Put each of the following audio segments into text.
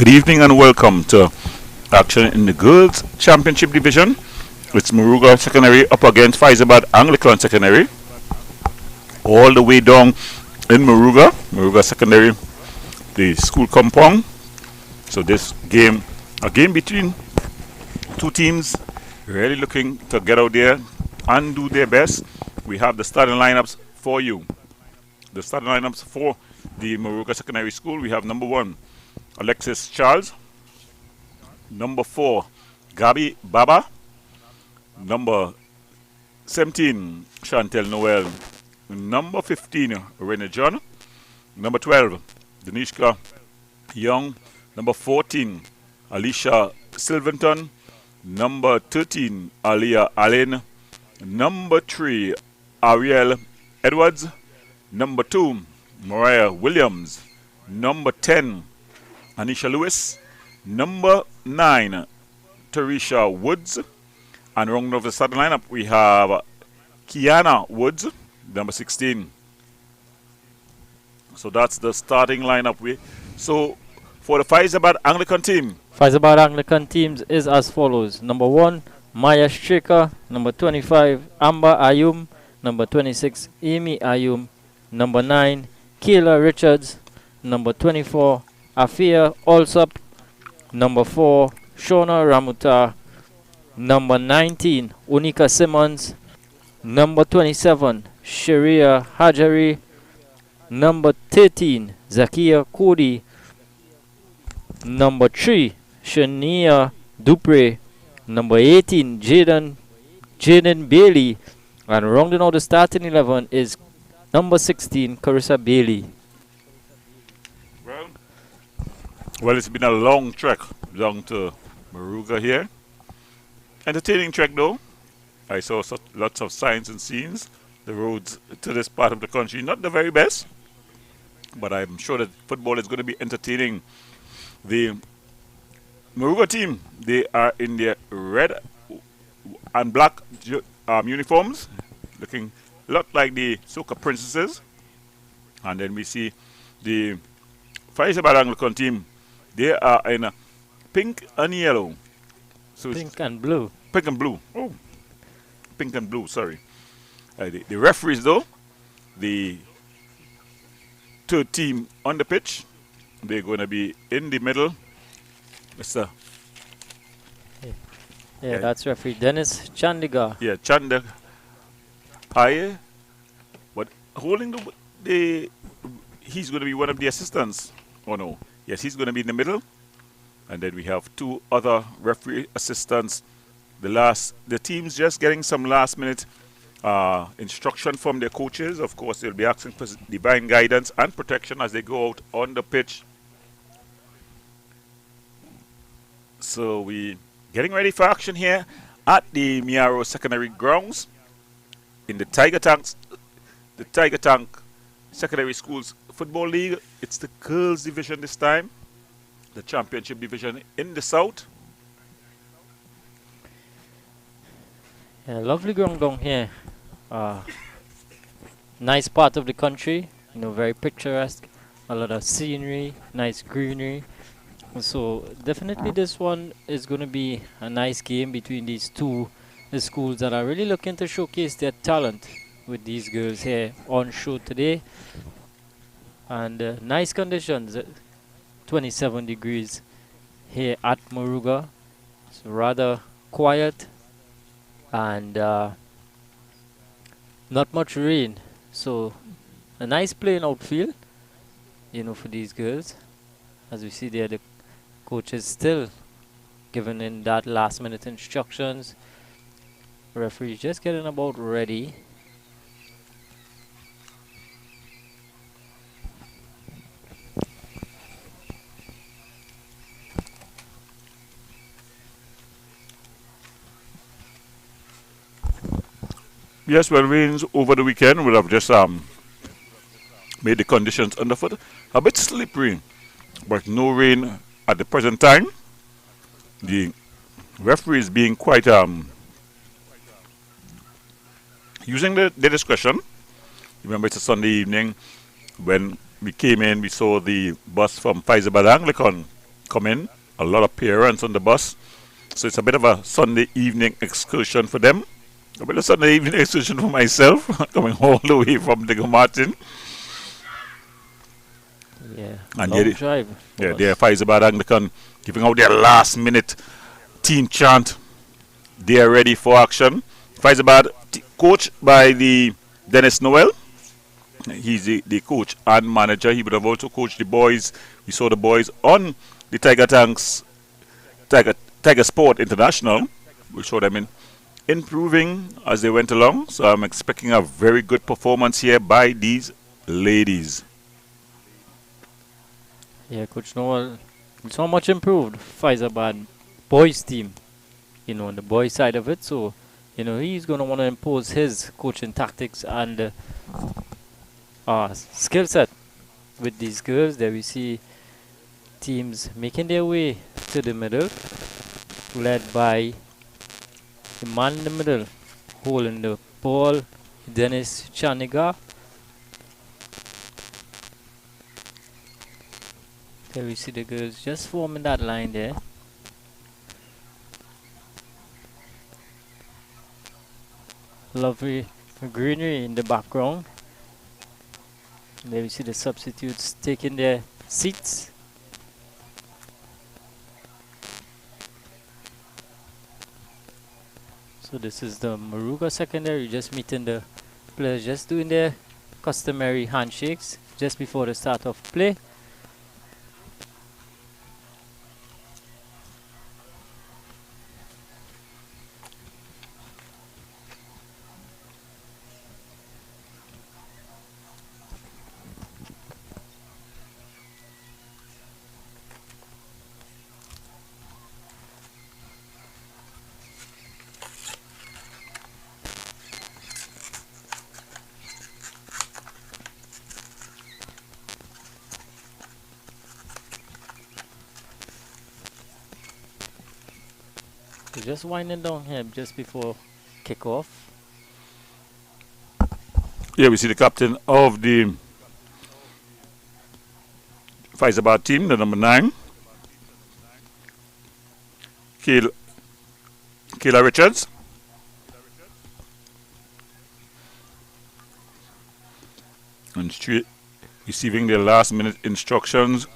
Good evening and welcome to action in the Girls Championship Division. It's Moruga Secondary up against Fyzabad Anglican Secondary. All the way down in Moruga Secondary, the school compound. So this game, a game between two teams really looking to get out there and do their best. We have the starting lineups for you. The starting lineups for the Moruga Secondary School. We have number 1, Alexis Charles. Number 4, Gabi Baba. Number 17, Chantel Noel. Number 15, Rene John. Number 12, Denishka Young. Number 14, Alicia Silverton. Number 13, Alia Allen. Number 3, Ariel Edwards. Number 2, Mariah Williams. Number 10, Anisha Lewis. Number 9, Teresha Woods. And rounding off the starting lineup, we have Kiana Woods, number 16. So that's the starting lineup. So for the Fyzabad Anglican team. Fyzabad Anglican teams is as follows. Number 1, Maya Stricker. Number 25, Amber Ayum. Number 26, Amy Ayum. Number 9, Kayla Richards. Number 24, Afia Allsop. Number 4, Shona Ramuta. Number 19, Unika Simmons. Number 27, Sharia Hajari. Number 13, Zakia Cody. Number 3, Shania Dupre. Number 18, Jaden Bailey. And rounding out the starting 11 is number 16, Carissa Bailey. Well, it's been a long trek down to Moruga here. Entertaining trek though. I saw lots of signs and scenes. The roads to this part of the country, not the very best, but I'm sure that football is going to be entertaining. The Moruga team, they are in their red and black uniforms, looking a lot like the Soca Princesses. And then we see the Fyzabad Anglican team. They are in pink and yellow. So pink and blue. Pink and blue. Oh, pink and blue, sorry. The referees, though, the third team on the pitch, they're going to be in the middle. Mr. Yeah, that's referee Dennis Chandigar. Yeah, Chandigar. Paye. But holding he's going to be one of the assistants. Oh, no. Yes, he's going to be in the middle. And then we have 2 other referee assistants. The team's just getting some last-minute instruction from their coaches. Of course, they'll be asking for divine guidance and protection as they go out on the pitch. So we getting ready for action here at the Miaro Secondary Grounds in the TIGERTANKS, the TIGERTANK Secondary Schools Football League. It's the girls division this time, the championship division in the south. Yeah, lovely ground down here. Nice part of the country, very picturesque. A lot of scenery, nice greenery. So definitely this one is going to be a nice game between these two schools that are really looking to showcase their talent with these girls here on show today. And nice conditions, 27 degrees here at Moruga. It's rather quiet and not much rain. So a nice playing outfield, for these girls. As we see there, the coach is still giving in that last minute instructions. Referee just getting about ready. Yes, well, rains over the weekend would have just made the conditions underfoot a bit slippery, but no rain at the present time. The referee is being quite using their discretion. Remember, it's a Sunday evening. When we came in, we saw the bus from Fyzabad Anglican come in. A lot of parents on the bus. So it's a bit of a Sunday evening excursion for them. A bit of Sunday evening excursion for myself, coming all the way from Digger Martin. Yeah, And long drive. yeah, they're Fyzabad Anglican giving out their last minute team chant. They are ready for action. Fyzabad, coached by the Dennis Noel. He's the coach and manager. He would have also coached the boys. We saw the boys on the Tiger Tanks, Tiger Sport International. We saw them improving as they went along. So I'm expecting a very good performance here by these ladies. Yeah, Coach Noel, so much improved Fyzabad boys team, on the boys side of it. So, he's going to want to impose his coaching tactics and skill set with these girls. There we see teams making their way to the middle, led by the man in the middle, holding the ball, Dennis Chaniga. There we see the girls just forming that line there. Lovely greenery in the background. There we see the substitutes taking their seats. So this is the Moruga secondary, just meeting the players, just doing their customary handshakes just before the start of play. So just winding down here just before kickoff. Yeah, we see the captain of the Fyzabad team, the number 9, Kayla Richards. And straight receiving their last minute instructions.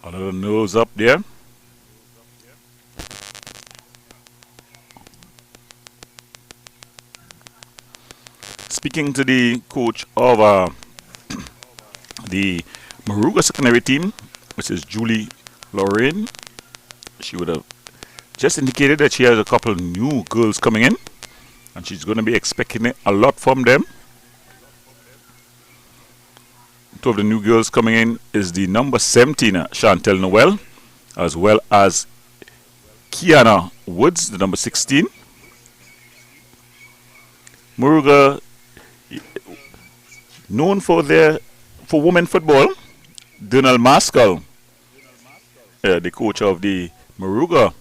A little nose up there. Speaking to the coach of the Moruga secondary team, which is Julie Lorraine, she would have just indicated that she has a couple new girls coming in and she's going to be expecting a lot from them. Two of the new girls coming in is the number 17, Chantel Noel, as well as Kiana Woods, the number 16. Moruga, known for women football, Donald Maskell, the coach of the Moruga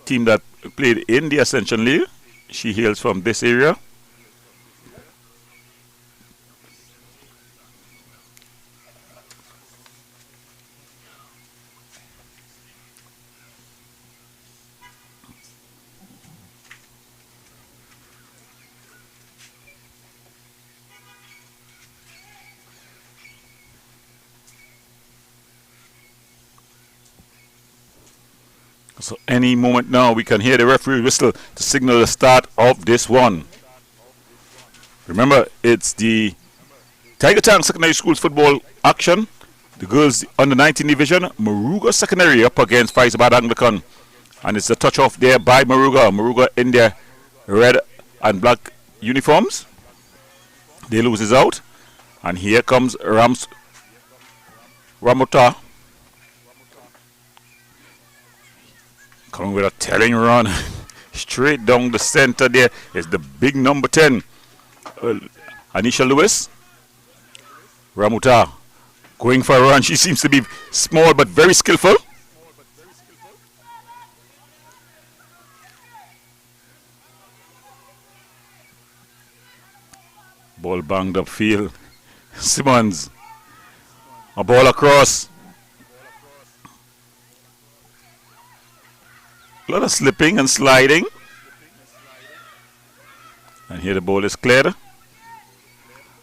team that played in the Ascension League. She hails from this area. So any moment now we can hear the referee whistle to signal the start of this one. Remember, it's the Tiger Tank Secondary Schools football action. The girls under 19 division, Moruga Secondary up against Fyzabad Anglican. And it's a touch off there by Moruga. Moruga in their red and black uniforms. They loses out. And here comes Ramota. Coming with a telling run. Straight down the center there is the big number 10. Anisha Lewis. Ramuta going for a run. She seems to be small but very skillful. Ball banged upfield. Simmons A ball across. A lot of slipping and sliding. And here the ball is cleared.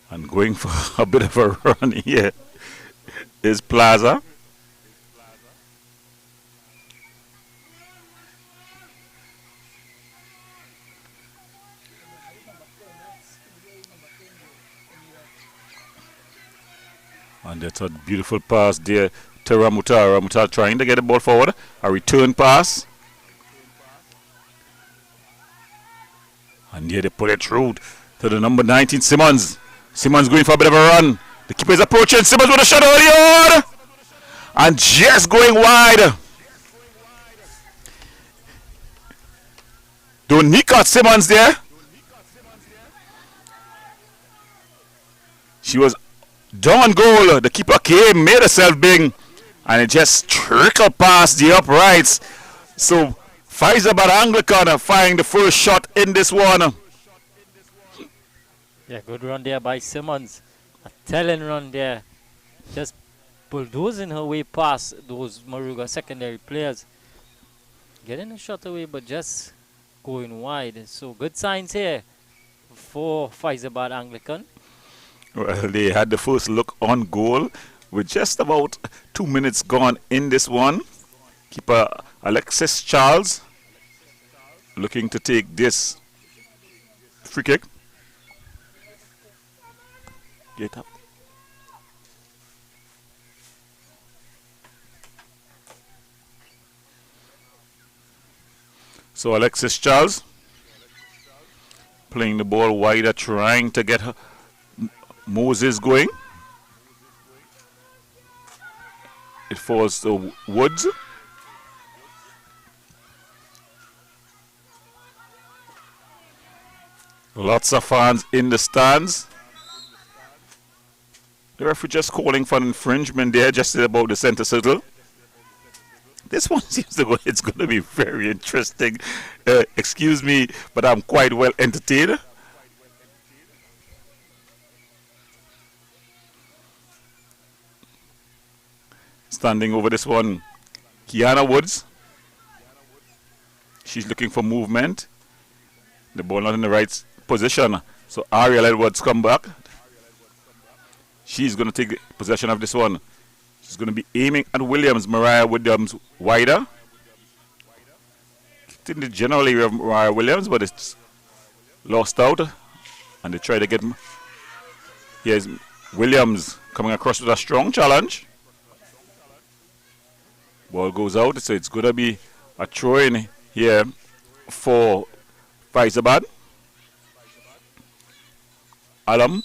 And going for a bit of a run here is Plaza. And that's a beautiful pass there to Ramuta. Ramuta trying to get the ball forward. A return pass. And here they put it through to the number 19, Simmons. Simmons going for a bit of a run. The keeper is approaching. Simmons with a shot early on. And just going wide. Donika Simmons there. She was down goal. The keeper came, made herself big, and it just trickled past the uprights. So Fyzabad Anglican firing the first shot in this one. Yeah, good run there by Simmons. A telling run there. Just bulldozing her way past those Moruga secondary players. Getting a shot away, but just going wide. So good signs here for Fyzabad Anglican. Well, they had the first look on goal with just about 2 minutes gone in this one. Keeper Alexis Charles looking to take this free kick. Get up. So Alexis Charles playing the ball wider, trying to get Moses going. It falls to Woods. Lots of fans in the stands. The referee just calling for an infringement there, just about the center circle. This one seems to go, it's going to be very interesting. Excuse me, but I'm quite well entertained. Standing over this one, Kiana Woods. She's looking for movement. The ball not in the right position. So Ariel Edwards come back. She's going to take possession of this one. She's going to be aiming at Williams. Mariah Williams wider. Kicked in the general area of Mariah Williams, but it's lost out. And they try to get... Here's Williams coming across with a strong challenge. Ball goes out, so it's going to be a throw-in here for Fyzabad. Alam.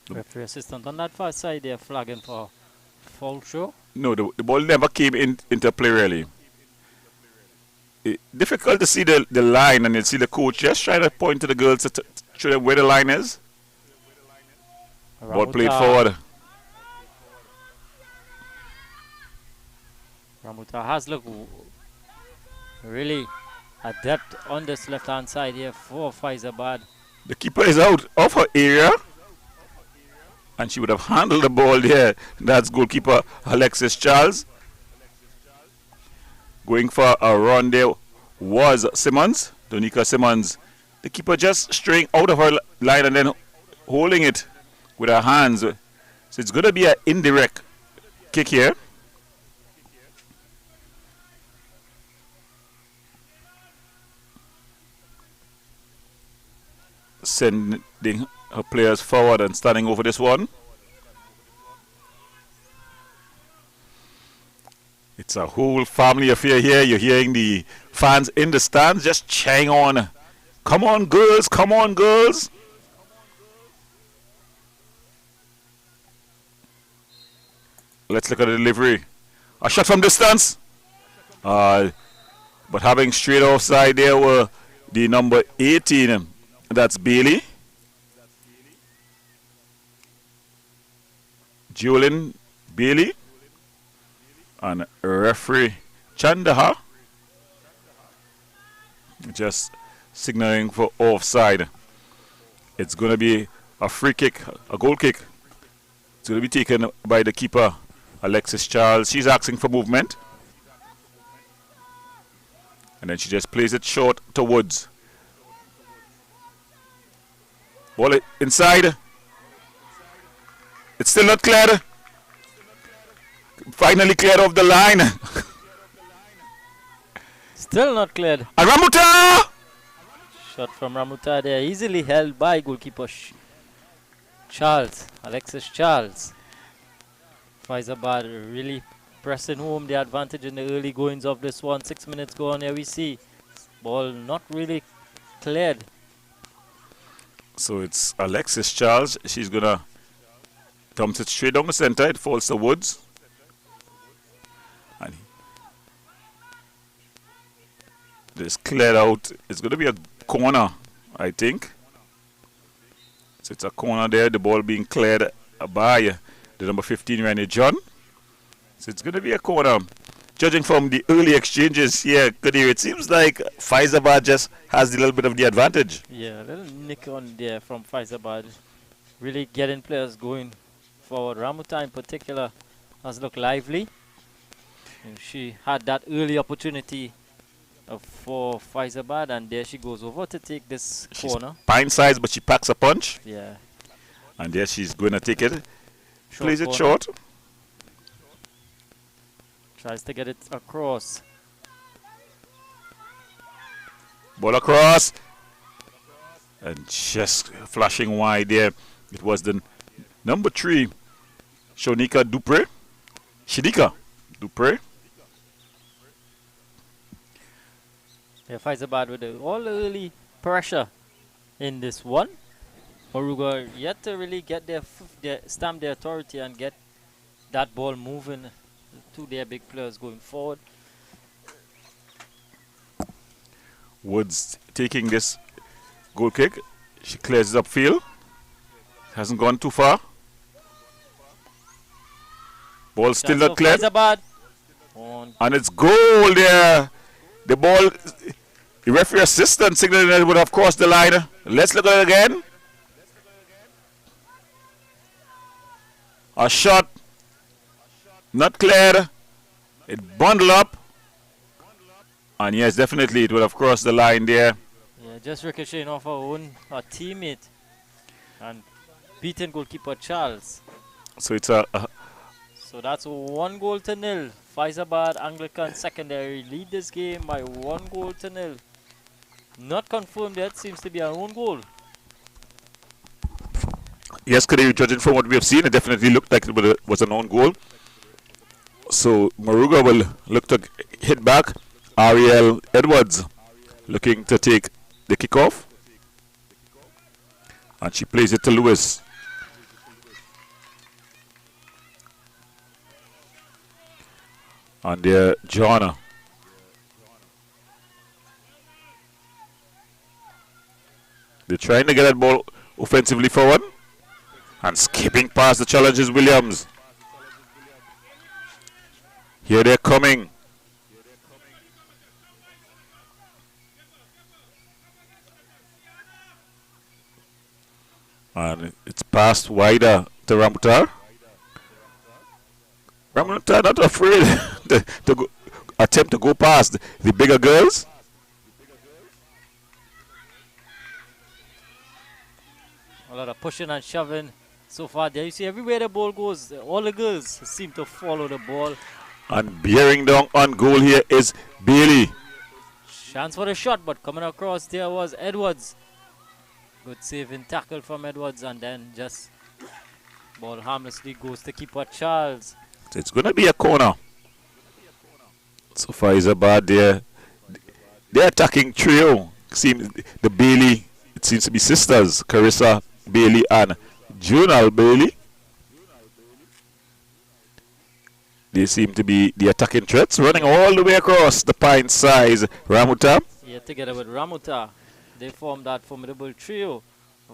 Referee assistant on that far side, they're flagging for foul throw. No, the ball never came into play really. Difficult to see the line, and you see the coach just trying to point to the girls to show them where the line is. Ball played forward. Ramuta has looked really adept on this left-hand side here for Fyzabad. The keeper is out of her area, and she would have handled the ball there. That's goalkeeper Alexis Charles. Going for a run there was Simmons, Donika Simmons. The keeper just straying out of her line and then holding it with her hands. So it's going to be an indirect kick here. Sending her players forward and standing over this one. It's a whole family affair here. You're hearing the fans in the stands just cheering on. Come on, girls. Come on, girls. Let's look at the delivery. A shot from distance. But having straight offside there were the number 18. That's Bailey. Julian Bailey. And referee Chandaha. Just signaling for offside. It's going to be a free kick, a goal kick. It's going to be taken by the keeper, Alexis Charles. She's asking for movement. And then she just plays it short to Woods. Ball inside. It's still not cleared. Finally cleared off the line. Still not cleared. And Ramuta! Shot from Ramuta there. Easily held by goalkeeper Charles. Alexis Charles. Fyzabad really pressing home the advantage in the early goings of this one. 6 minutes gone. Here we see ball not really cleared. So it's Alexis Charles. She's going to dump it straight down the center. It falls to Woods. And this cleared out. It's going to be a corner, I think. So it's a corner there. The ball being cleared by the number 15, Rennie John. So it's going to be a corner. Judging from the early exchanges here, Kadir, it seems like Fyzabad just has a little bit of the advantage. Yeah, a little nick on there from Fyzabad. Really getting players going forward. Ramuta in particular has looked lively. And she had that early opportunity for Fyzabad, and there she goes over to take this corner. Pine size, but she packs a punch. Yeah. And there she's going to take it. Plays it corner. short. Tries to get it across. Ball across. And just flashing wide there. It was the number 3, Shanika Dupre. Shadika Dupre. Yeah, Fyzabad with all the early pressure in this one. Moruga yet to really get their stamp their authority and get that ball moving to their big players going forward. Woods taking this goal kick. She clears it upfield. Hasn't gone too far. Ball still not cleared. And it's goal there. The ball, the referee assistant signaling that it would have crossed the line. Let's look at it again. A shot. Not cleared. It bundled up. And yes, definitely it would have crossed the line there. Yeah, just ricocheting off our teammate and beating goalkeeper Charles. So it's so that's 1-0. Fyzabad Anglican Secondary lead this game by 1-0. Not confirmed yet, seems to be our own goal. Yes, Kadir, judging from what we have seen, it definitely looked like it was an own goal. So Moruga will look to hit back. Ariel Edwards looking to take the kickoff. And she plays it to Lewis. And there, John. They're trying to get that ball offensively forward. And skipping past the challenges, Williams. Here they're coming. And it's passed wider to Ramutar. Ramutar not afraid to go, attempt to go past the bigger girls. A lot of pushing and shoving so far there. You see everywhere the ball goes, all the girls seem to follow the ball. And bearing down on goal here is Bailey. Chance for the shot, but coming across there was Edwards. Good saving tackle from Edwards, and then just ball harmlessly goes to keeper Charles. So it's going to be a corner. So Fyzabad there. The attacking trio seems the Bailey. It seems to be sisters, Carissa Bailey and Junal Bailey. They seem to be the attacking threats, running all the way across the pint size. Ramuta. Yeah, together with Ramuta, they form that formidable trio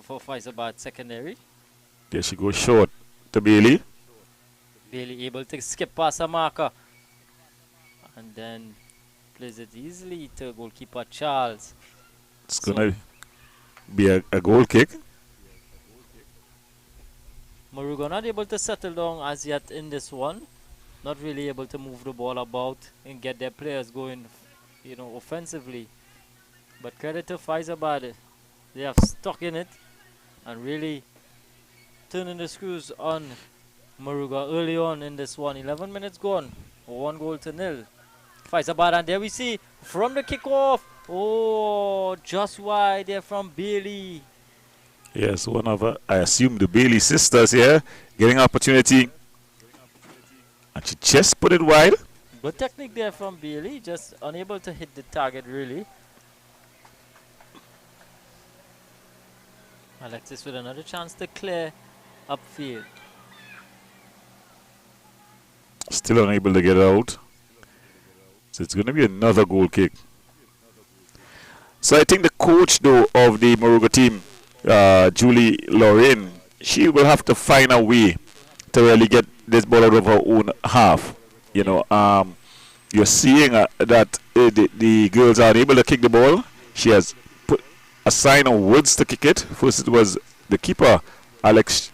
for Fyzabad Secondary. There she goes short to Bailey. Bailey able to skip past a marker and then plays it easily to goalkeeper Charles. It's going to be a goal kick. Moruga not able to settle down as yet in this one. Not really able to move the ball about and get their players going, offensively. But credit to Fyzabad. They have stuck in it and really turning the screws on Moruga early on in this one. 11 minutes gone. 1-0. Fyzabad, and there we see from the kickoff. Oh, just wide there from Bailey. Yes, one of, I assume, the Bailey sisters here getting opportunity. And she just put it wide. Good technique there from Bailey, just unable to hit the target really. Alexis with another chance to clear upfield. Still unable to get out. So it's going to be another goal kick. So I think the coach, though, of the Moruga team, Julie Lorraine, she will have to find a way to really get this ball out of her own half. You're seeing that the girls are unable to kick the ball. She has put assign Woods to kick it. First it was the keeper, Alex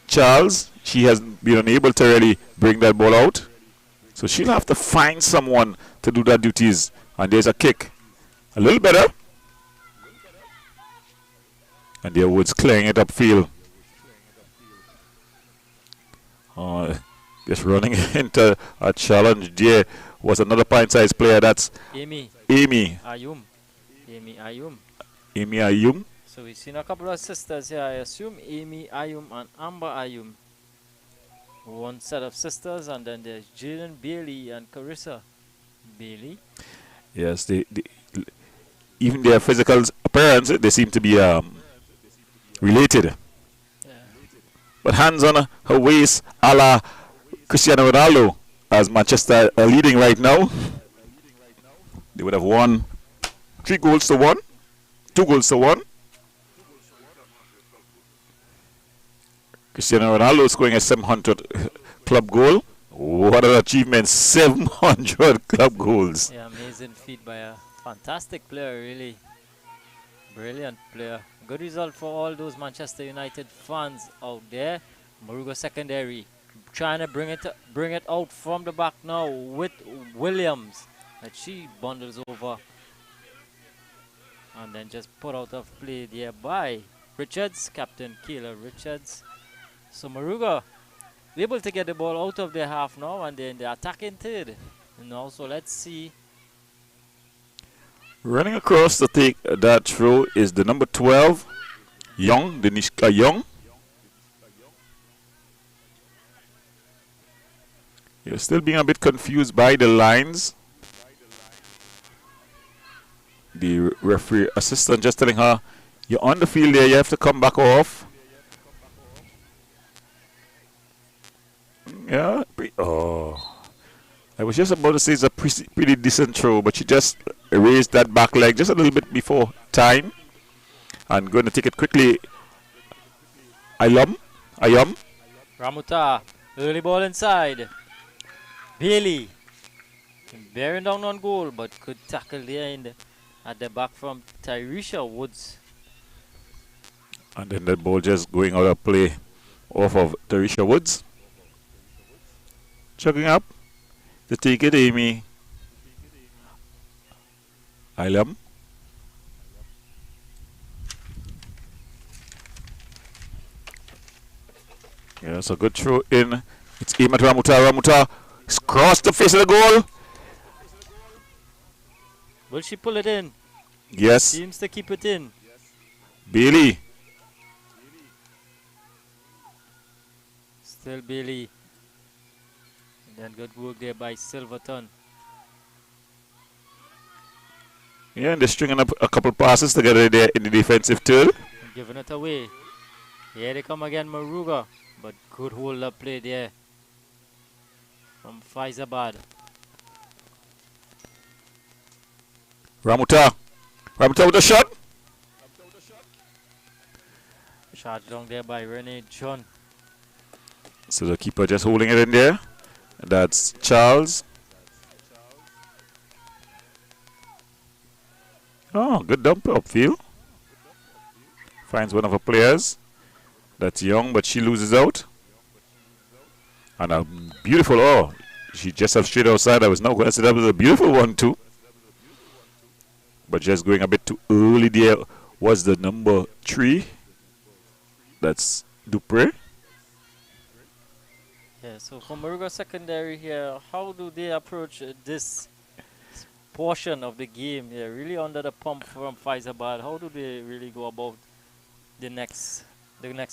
Charles. She has been unable to really bring that ball out. So she'll have to find someone to do that duties. And there's a kick. A little better. And there Woods clearing it upfield. Just running into a challenge there was another pint-sized player. That's Amy Ayum. So we've seen a couple of sisters here. I assume Amy Ayum and Amber Ayum. One set of sisters, and then there's Jalen Bailey and Carissa Bailey. Yes, even their physical appearance, they seem to be related. Yeah. But hands on her waist, a la Cristiano Ronaldo, as Manchester are leading right now. They would have won 3-1, 2-1. Cristiano Ronaldo scoring a 700 club goal. What an achievement, 700 club goals. Yeah, amazing feat by a fantastic player, really. Brilliant player. Good result for all those Manchester United fans out there. Moruga secondary trying to bring it out from the back now with Williams. That she bundles over. And then just put out of play there by Richards, Captain Kayla Richards. So Moruga able to get the ball out of their half now, and then they're attacking third. So let's see. Running across to take that throw is the number 12, Young, Denishka Young. You're still being a bit confused by the lines. The referee assistant just telling her, you're on the field there, you have to come back off. Yeah. I was just about to say it's a pretty decent throw, but she just raised that back leg just a little bit before time. And going to take it quickly. Ayum. Ramuta, early ball inside. Bailey, bearing down on goal, but could tackle there at the back from Tyresha Woods. And then that ball just going out of play off of Tyresha Woods. Chugging up to take it, Amy Ayum. Yeah, it's a good throw in. It's Amy Ramuta. Ramuta crossed the face of the goal. Will she pull it in? Yes. Seems to keep it in. Bailey. Still Bailey. And then good work there by Silverton. Yeah, and they're stringing up a couple passes together there in the defensive third. And giving it away. Here they come again, Moruga. But good hold up play there from Fyzabad. Ramuta with a shot. Shot down there by Renee John. So the keeper just holding it in there. That's Charles. Oh, good dump upfield. Finds one of our players. That's young, but she loses out. And a beautiful, oh, she just have straight outside. I was not going to say that was a beautiful one too. But just going a bit too early there was the number 3. That's Dupre. Yeah, so for Moruga secondary here, how do they approach this portion of the game? Yeah, really under the pump from Fyzabad. How do they really go about the next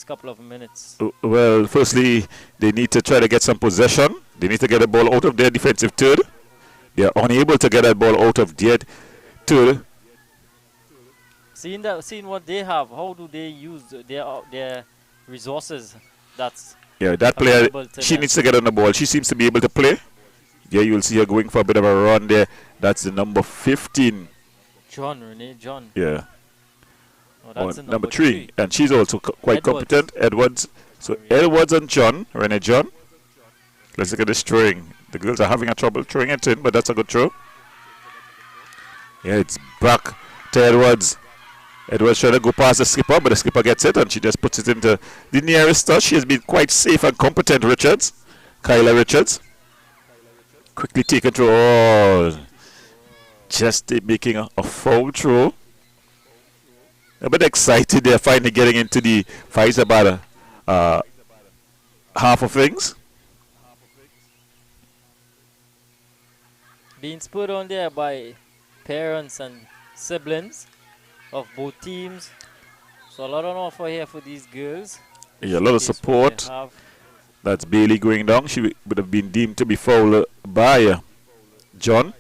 couple of minutes? Well, firstly, they need to try to get some possession. They need to get the ball out of their defensive third. They are unable to get that ball out of their third. Seeing what they have, how do they use their resources? That's That player, she needs to get on the ball. She seems to be able to play. Yeah, you'll see her going for a bit of a run there. That's the number 15. Renee John. Yeah. Oh, that's the number 3. And she's also quite competent. Edwards. So Edwards and John, Renee John. Let's look at this throwing. The girls are having a trouble throwing it in, but that's a good throw. Yeah, it's back to Edwards. Edwards trying to go past the skipper, but the skipper gets it and she just puts it into the nearest touch. She has been quite safe and competent, Kyla Richards. Quickly taken through. Oh, just making a foul throw. A bit excited they're finally getting into the Fyzabad half of things. Being spurred on there by parents and siblings of both teams. So a lot on offer here for these girls. Yeah, a lot of support. That's Bailey going down. She would have been deemed to be fouled by John.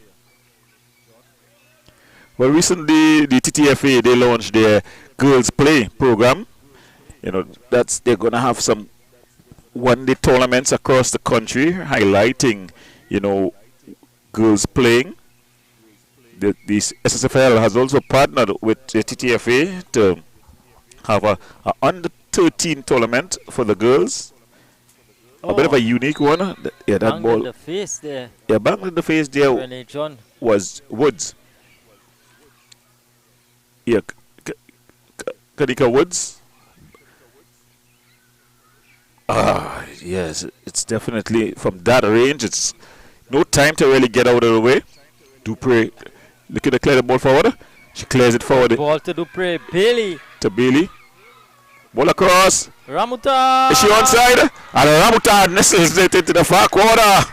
Well, recently the TTFA, they launched their girls play program. They're going to have some one-day tournaments across the country highlighting, girls playing. This SSFL has also partnered with the TTFA to have a under 13 tournament for the girls. A bit of a unique one. That ball. In the face there. Yeah, bang in the face there. Renee John. Was Woods. Yeah, Kadika Woods. Yes, it's definitely from that range. It's no time to really get out of the way. Dupre looking to clear the ball forward. She clears it forward. Ball to Dupre. Bailey. To Bailey. Ball across. Ramuta. Is she onside? And Ramuta nestles it into the far corner.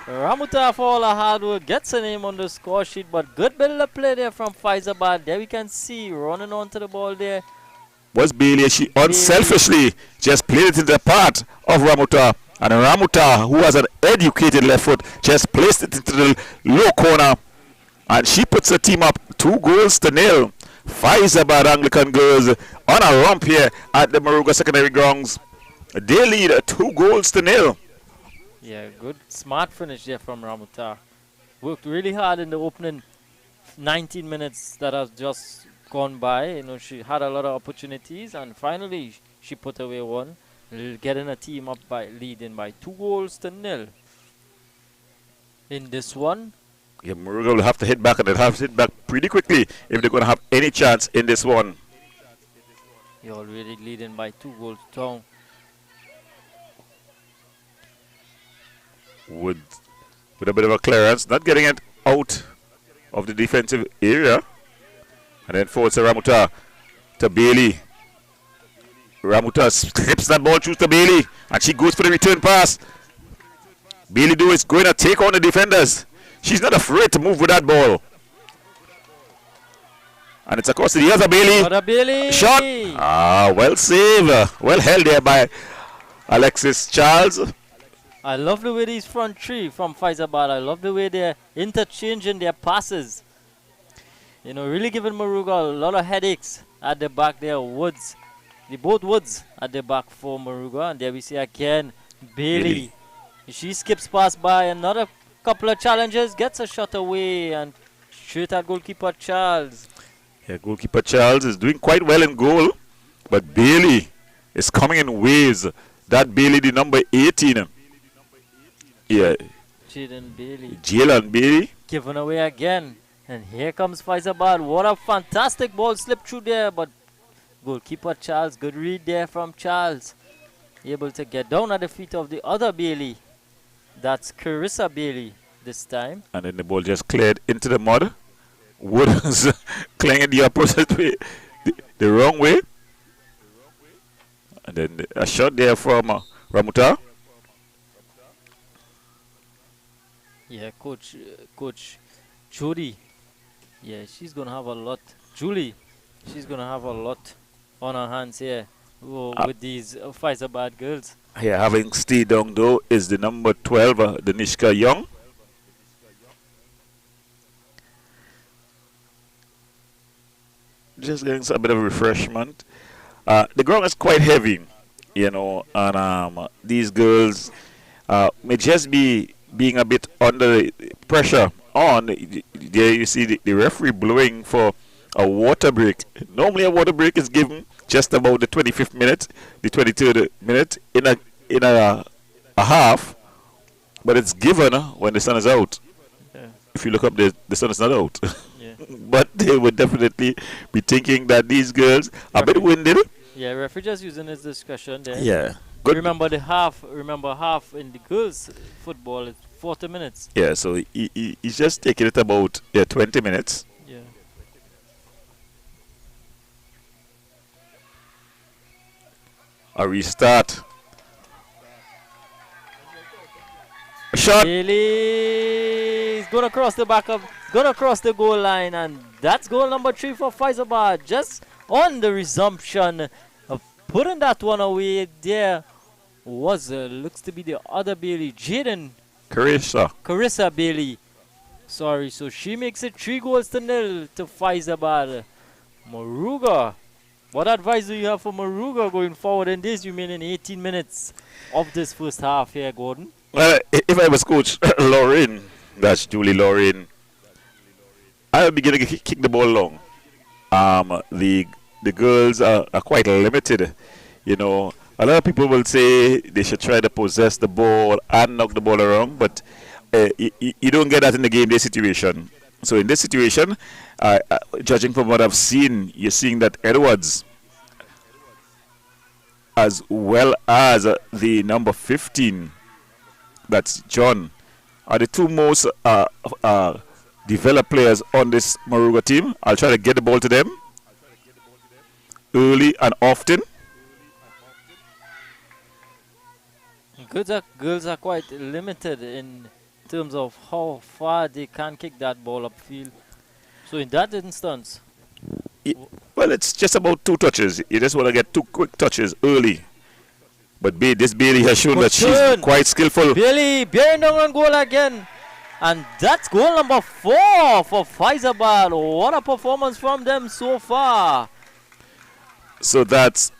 Ramuta, for all her hard work, gets a name on the score sheet, but good bit of play there from Fyzabad. There we can see running onto the ball there. Was Bailey. She unselfishly just played it into the path of Ramuta. And Ramuta, who has an educated left foot, just placed it into the low corner. And she puts the team up 2-0. Fyzabad Anglican girls on a romp here at the Moruga Secondary Grounds. They lead 2-0. Yeah, good smart finish there from Ramuta. Worked really hard in the opening 19 minutes that has just gone by. She had a lot of opportunities and finally she put away one, getting a team up by leading by 2-0 in this one. Yeah, Moruga will have to hit back, and they'll have to hit back pretty quickly if they're going to have any chance in this one. You're already leading by 2 goals. With a bit of a clearance, not getting it out of the defensive area. And then forwards to Ramuta, to Bailey. Ramuta slips that ball through to Bailey, and she goes for the return pass. Bailey is going to take on the defenders. She's not afraid to move with that ball. And it's across to the other Bailey. Shot. Well saved. Well held there by Alexis Charles. I love the way these front three from Fyzabad. I love the way they're interchanging their passes. Really giving Moruga a lot of headaches at the back there. Both Woods at the back for Moruga. And there we see again Bailey. She skips past by another couple of challenges, gets a shot away, and straight at goalkeeper Charles. Yeah, goalkeeper Charles is doing quite well in goal, but Bailey is coming in waves. That Bailey, the number 18. Yeah. Jalen Bailey. Given away again. And here comes Fyzabad. What a fantastic ball slip through there, but goalkeeper Charles, good read there from Charles. able to get down at the feet of the other Bailey. That's Carissa Bailey this time. And then the ball just cleared into the mud. Wood was clinging the opposite way, the wrong way. And then a shot there from Ramuta. Yeah, Coach Judy. Yeah, she's gonna have a lot. Julie, she's gonna have a lot on her hands here with these Fyzabad girls. Yeah, having stayed down though is the number 12, Danishka Young. Just getting a bit of refreshment. The ground is quite heavy, you know, and these girls may just be being a bit under pressure on. There you see the referee blowing for a water break. Normally a water break is given just about the 25th minute, the 23rd minute in a half, but it's given when the sun is out. Yeah. If you look up, the sun is not out. Yeah. But they would definitely be thinking that these girls are a bit winded. Yeah, referee just using his discretion there. Yeah. Good. Remember half in the girls football is 40 minutes. Yeah, so he's just taking it about 20 minutes. Yeah. A restart. A shot. Bailey's gonna cross the goal line, and that's goal number 3 for Fyzabad. Just on the resumption of putting that one away there was looks to be the other Bailey, Carissa Bailey. Sorry, so she makes it 3-0 to Fyzabad. Moruga, what advice do you have for Moruga going forward in this remaining 18 minutes of this first half here, Gordon? Well, if I was Coach Lauren, that's Julie Lauren, I would be going to kick the ball long. The girls are quite limited, you know. A lot of people will say they should try to possess the ball and knock the ball around, but you don't get that in the game day situation. So in this situation, judging from what I've seen, you're seeing that Edwards, as well as the number 15, that's John, are the two most developed players on this Moruga team. I'll try to get the ball to them early and often. Girls are quite limited in terms of how far they can kick that ball upfield. So in that instance, well, it's just about 2 touches. You just want to get 2 quick touches early. But this Bailey has shown that she's quite skillful. Bailey bearing down on goal again. And that's goal number 4 for Fyzabad. What a performance from them so far. So that's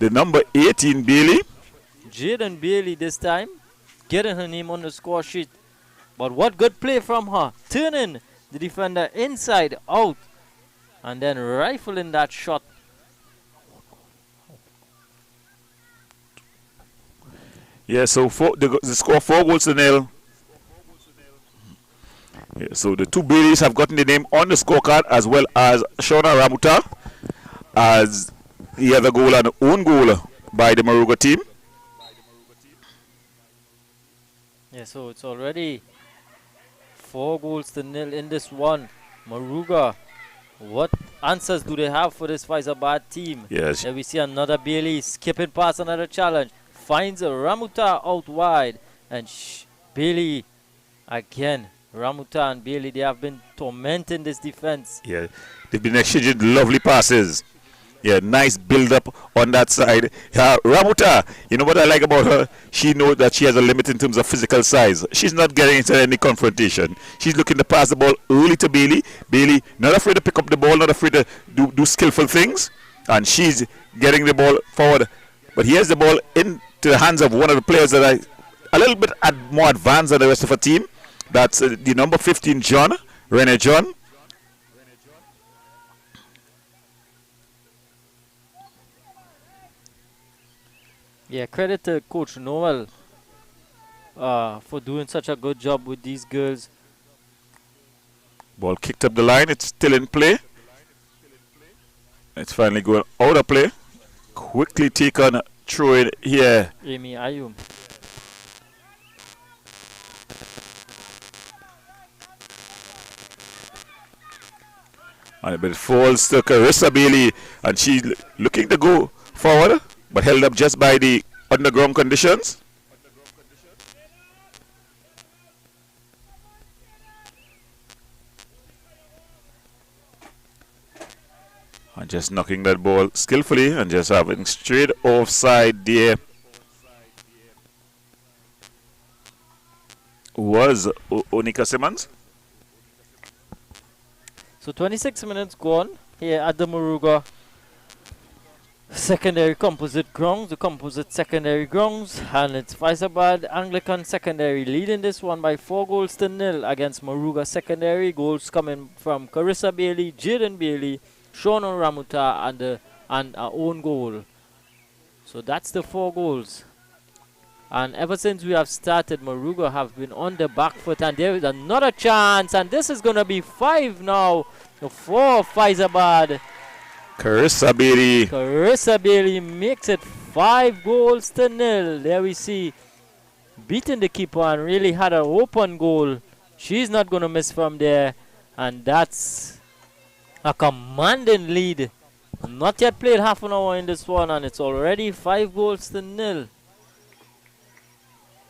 the number 18 Bailey. Jaden Bailey this time, getting her name on the score sheet. But what good play from her, turning the defender inside out and then rifling that shot. Yeah, so the score 4-0. Yeah, so the 2 Baileys have gotten the name on the scorecard, as well as Shona Ramuta as the other goal and own goal by the Moruga team. Yeah, so it's already 4-0 in this one. Moruga, what answers do they have for this Fyzabad team? Yes. There we see another Bailey skipping past another challenge. Finds a Ramuta out wide. And Bailey again. Ramuta and Bailey, they have been tormenting this defense. Yeah, they've been exchanging lovely passes. Yeah, nice build-up on that side. Ramuta, you know what I like about her? She knows that she has a limit in terms of physical size. She's not getting into any confrontation. She's looking to pass the ball early to Bailey. Bailey, not afraid to pick up the ball, not afraid to do skillful things. And she's getting the ball forward. But here's the ball into the hands of one of the players that are a little bit more advanced than the rest of her team. That's the number 15, John, Rene John. Yeah, credit to Coach Noel for doing such a good job with these girls. Ball kicked up the line. It's still in play. It's finally going out of play. Quickly taken throw it here. Amy Ayum. And it falls to Carissa Bailey, and she's looking to go forward, but held up just by the underground conditions. And just knocking that ball skillfully and just having straight offside there was Onika Simmons. So 26 minutes gone here at the Moruga secondary composite grounds, the composite secondary grounds, and it's Fyzabad Anglican secondary leading this one by 4-0 against Moruga secondary. Goals coming from Carissa Bailey, Jaden Bailey, Shona Ramuta, and our own goal. So that's the 4 goals. And ever since we have started, Moruga have been on the back foot, and there is another chance, and this is going to be 5 now for Fyzabad. Carissa Bailey. Carissa Bailey makes it 5-0. There we see beating the keeper and really had an open goal. She's not going to miss from there, and that's a commanding lead. Not yet played half an hour in this one, and it's already 5-0.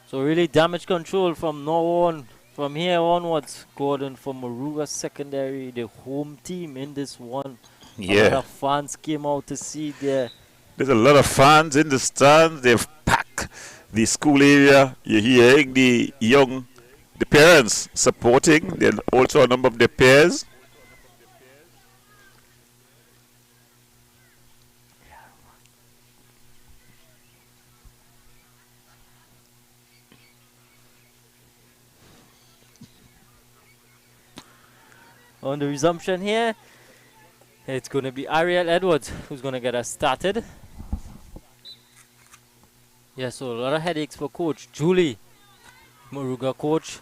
So really damage control from now on, from here onwards. Gordon for Moruga secondary, the home team in this one. Yeah. A lot of fans came out to see there. There's a lot of fans in the stands. They've packed the school area. You're hearing the parents supporting. There's also a number of their peers. On the resumption here, it's going to be Ariel Edwards who's going to get us started. Yeah, so a lot of headaches for Coach Julie, Moruga coach.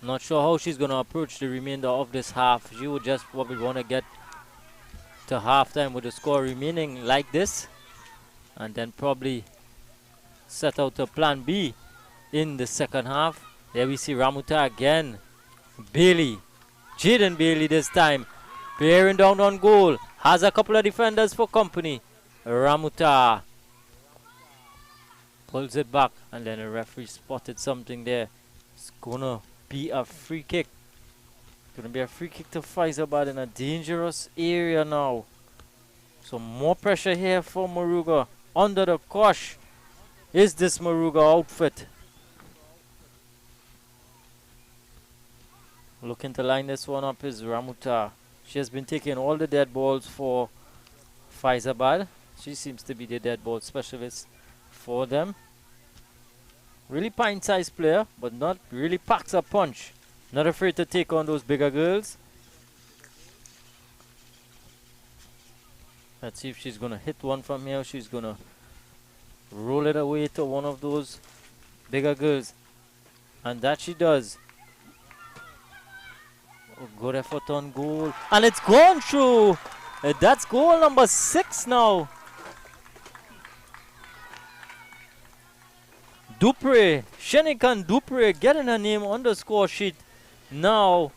Not sure how she's going to approach the remainder of this half. She would just probably want to get to halftime with the score remaining like this, and then probably set out a plan B in the second half. There we see Ramuta again. Bailey. Jaden Bailey this time. Bearing down on goal. Has a couple of defenders for company. Ramuta pulls it back, and then the referee spotted something there. It's gonna be a free kick. Gonna be a free kick to Fyzabad in a dangerous area now. So more pressure here for Moruga. Under the cosh is this Moruga outfit. Looking to line this one up is Ramuta. She has been taking all the dead balls for Fyzabad. She seems to be the dead ball specialist for them. Really pint-sized player, but not really packs a punch. Not afraid to take on those bigger girls. Let's see if she's going to hit one from here. She's going to roll it away to one of those bigger girls. And that she does. Good effort on goal, and it's gone through. That's goal number 6 now. Dupre, Shenikan Dupre getting her name on the score sheet now.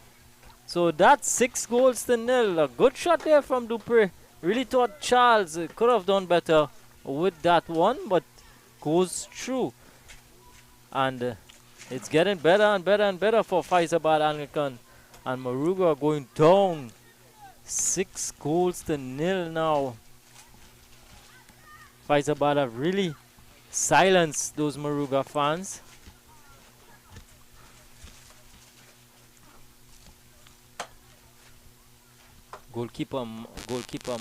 So that's 6-0. A good shot there from Dupre. Really thought Charles could have done better with that one, but goes through. And it's getting better and better and better for Fyzabad Anglican. And Moruga going down 6-0 now. Fyzabad have really silenced those Moruga fans. Goalkeeper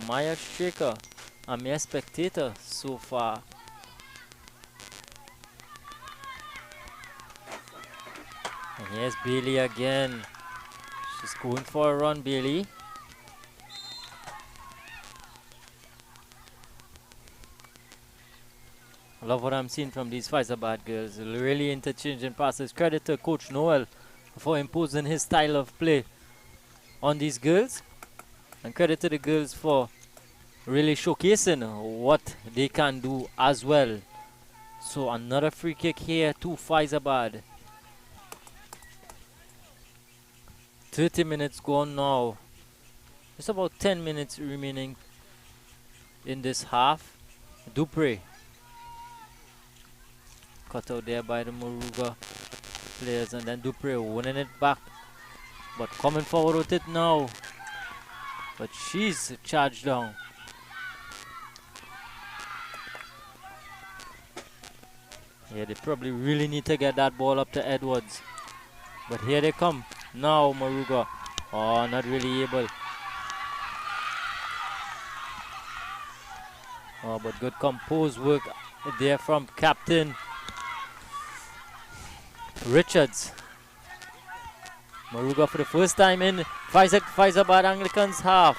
Maya Shaker, a mere spectator so far. And here's Bailey again. She's going for a run, Bailey. I love what I'm seeing from these Fyzabad girls. Really interchanging passes. Credit to Coach Noel for imposing his style of play on these girls. And credit to the girls for really showcasing what they can do as well. So another free kick here to Fyzabad. 30 minutes gone now. It's about 10 minutes remaining in this half. Dupre cut out there by the Moruga players, and then Dupre winning it back, but coming forward with it now. But she's charged down. Yeah, they probably really need to get that ball up to Edwards. But here they come. Now Moruga. Oh, not really able. Oh, but good composed work there from Captain Richards. Moruga for the first time in Fyzabad Anglicans half.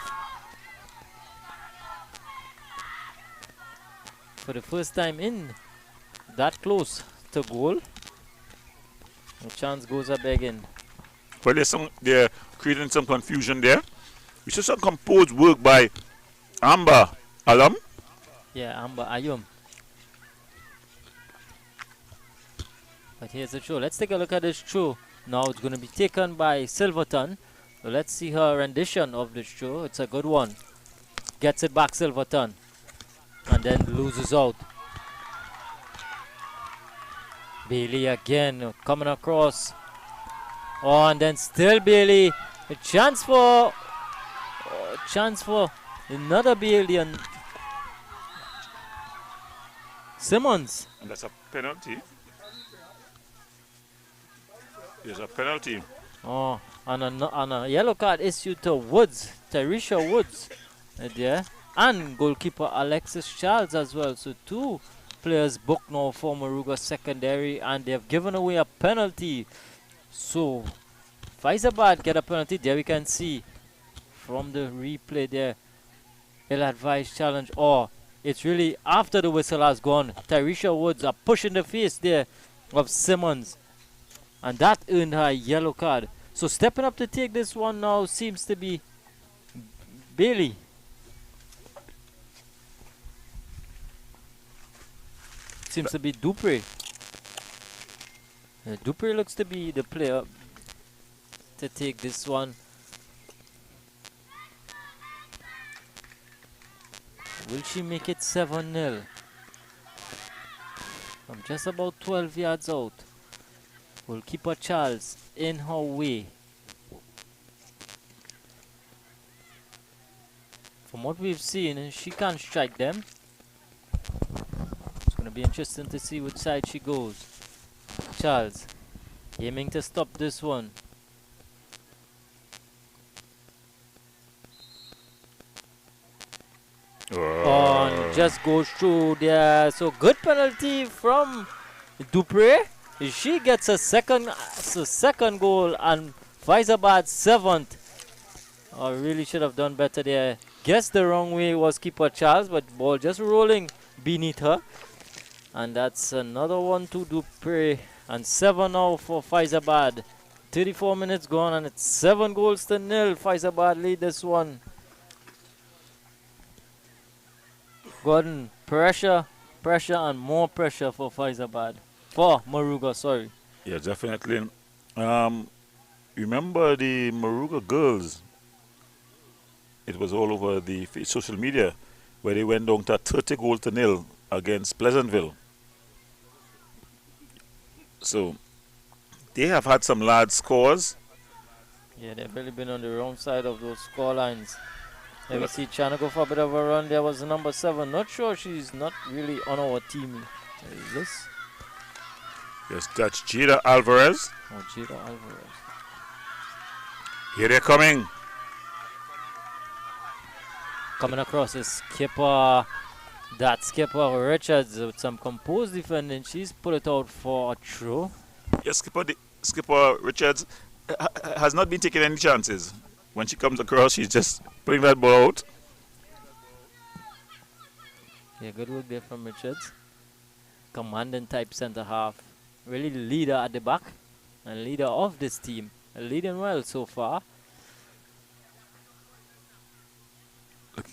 For the first time in that close to goal. The chance goes up again. Well, they're creating some confusion there. We saw some composed work by Amber Alam. Yeah, Amber Ayum. But here's the throw. Let's take a look at this throw. Now it's going to be taken by Silverton. So let's see her rendition of this throw. It's a good one. Gets it back, Silverton. And then loses out. Bailey again coming across. Oh, and then still Bailey. A chance for another Bailey and Simmons. And that's a penalty. There's a penalty. Oh, and a yellow card issued to Woods, Tarisha Woods. There. And goalkeeper Alexis Charles as well. So two players booked now for Moruga secondary, and they have given away a penalty. So Fyzabad get a penalty. There we can see from the replay there. Ill-advised challenge. Oh, it's really after the whistle has gone. Tarisha Woods are pushing the face there of Simmons, and that earned her a yellow card. So stepping up to take this one now seems to be Bailey. Seems to be Dupre. Dupre looks to be the player to take this one. Will she make it 7-0? From just about 12 yards out. Goalkeeper Charles in her way. From what we've seen, she can't strike them. It's going to be interesting to see which side she goes. Charles aiming to stop this one. Oh, and just goes through there. So good penalty from Dupre. She gets a second goal, and Fyzabad 7th. Oh, really should have done better there. Guessed the wrong way was keeper Charles, but ball just rolling beneath her. And that's another one to Dupre. And 7 now for Fyzabad. 34 minutes gone, and it's 7-0. Fyzabad lead this one. Gordon, pressure, and more pressure for Fyzabad. For Moruga, sorry. Yeah, definitely. Remember the Moruga girls? It was all over the social media where they went down to 30-0 against Pleasantville. So they have had some large scores. Yeah, they've really been on the wrong side of those score lines. Let me see Chana go for a bit of a run. There was the number 7. Not sure she's not really on our team. Is this? Yes, that's Jada Alvarez. Oh, Jada Alvarez. Here they're coming. Coming across is skipper. That skipper Richards with some composed defending. She's put it out for a throw. Yes, skipper Richards has not been taking any chances. When she comes across, she's just putting that ball out. Yeah, good work there from Richards. Commanding type centre half. Really the leader at the back and leader of this team. Leading well so far.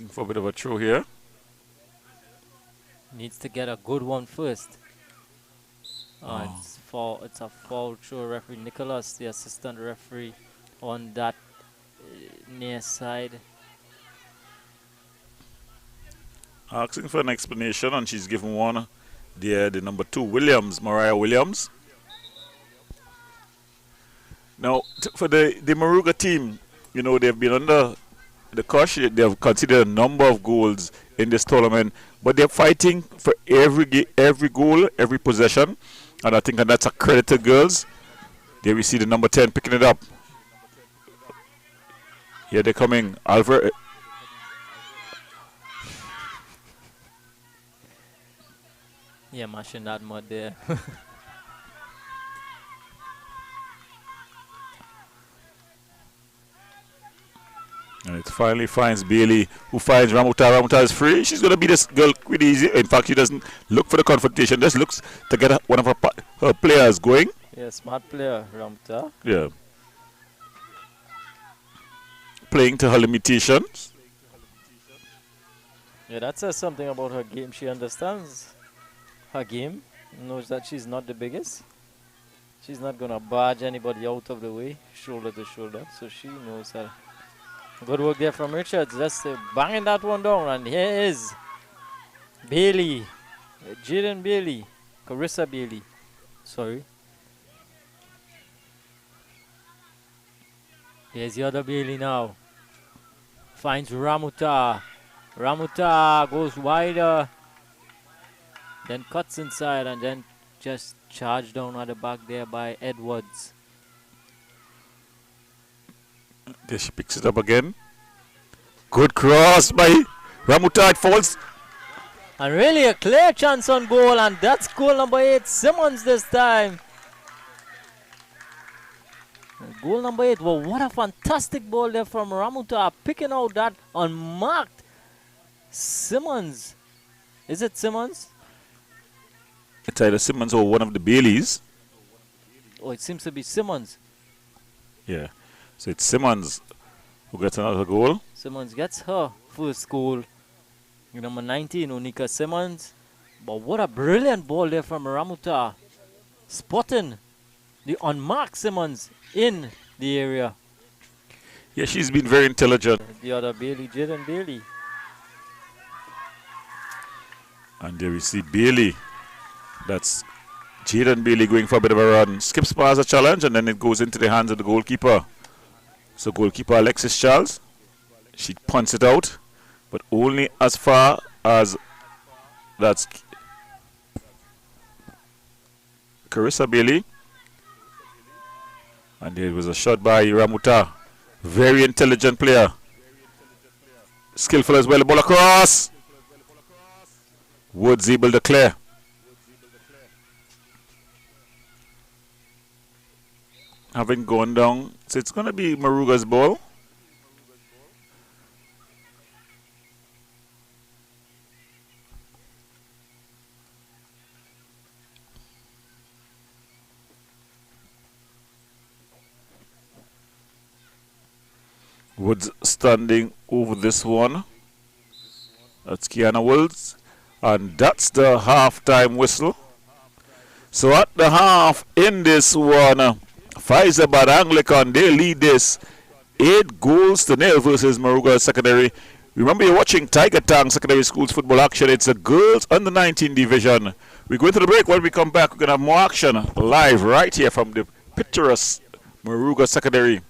Looking for a bit of a throw here. Needs to get a good one first. Oh. It's a foul throw. Referee Nicholas, the assistant referee, on that near side. Asking for an explanation, and she's given one. The number 2, Williams, Mariah Williams. Now, for the Moruga team, you know, they've been under the cosh. They've considered a number of goals in this tournament, but they're fighting for every goal, every possession, and I think that's a credit to girls. There we see the number 10 picking it up. Here they're coming, Alvar. Yeah, mashing that mud there. And it finally finds Bailey, who finds Ramuta. Ramuta is free. She's going to beat this girl quite easy. In fact, she doesn't look for the confrontation. Just looks to get one of her players going. Yeah, smart player, Ramuta. Yeah. Playing to her limitations. Yeah, that says something about her game. She understands her game, knows that she's not the biggest. She's not going to barge anybody out of the way, shoulder to shoulder. So she knows that. Good work there from Richards, just banging that one down. And here is Bailey, Jaden Bailey, Carissa Bailey. Sorry. Here's the other Bailey now. Finds Ramuta. Ramuta goes wider. Then cuts inside and then just charged down at the back there by Edwards. There she picks it up again. Good cross by Ramuta. It falls. And really a clear chance on goal, and that's goal number 8, Simmons this time. And goal number 8. Well, what a fantastic ball there from Ramuta, picking out that unmarked Simmons. Is it Simmons? It's either Simmons or one of the Baileys. Oh, it seems to be Simmons. Yeah. So it's Simmons who gets another goal. Simmons gets her first goal. Number 19, Onika Simmons. But what a brilliant ball there from Ramuta. Spotting the unmarked Simmons in the area. Yeah, she's been very intelligent. The other Bailey, Jaden Bailey. And there we see Bailey. That's Jaden Bailey going for a bit of a run. Skips past a challenge and then it goes into the hands of the goalkeeper. So goalkeeper Alexis Charles, she punts it out, but only as far as that's Carissa Bailey. And there was a shot by Ramuta. Very intelligent player. Skillful as well. The ball across. Woods able to clear. Having gone down, so it's going to be Moruga's ball. Woods standing over this one. That's Kiana Woods. And that's the half-time whistle. So at the half in this one, Fyzabad Anglican, they lead this 8-0 versus Moruga Secondary. Remember, you're watching TIGERTANKS Secondary Schools football action. It's a girls under 19 division. We're going to the break. When we come back, we're going to have more action live right here from the picturesque Moruga Secondary.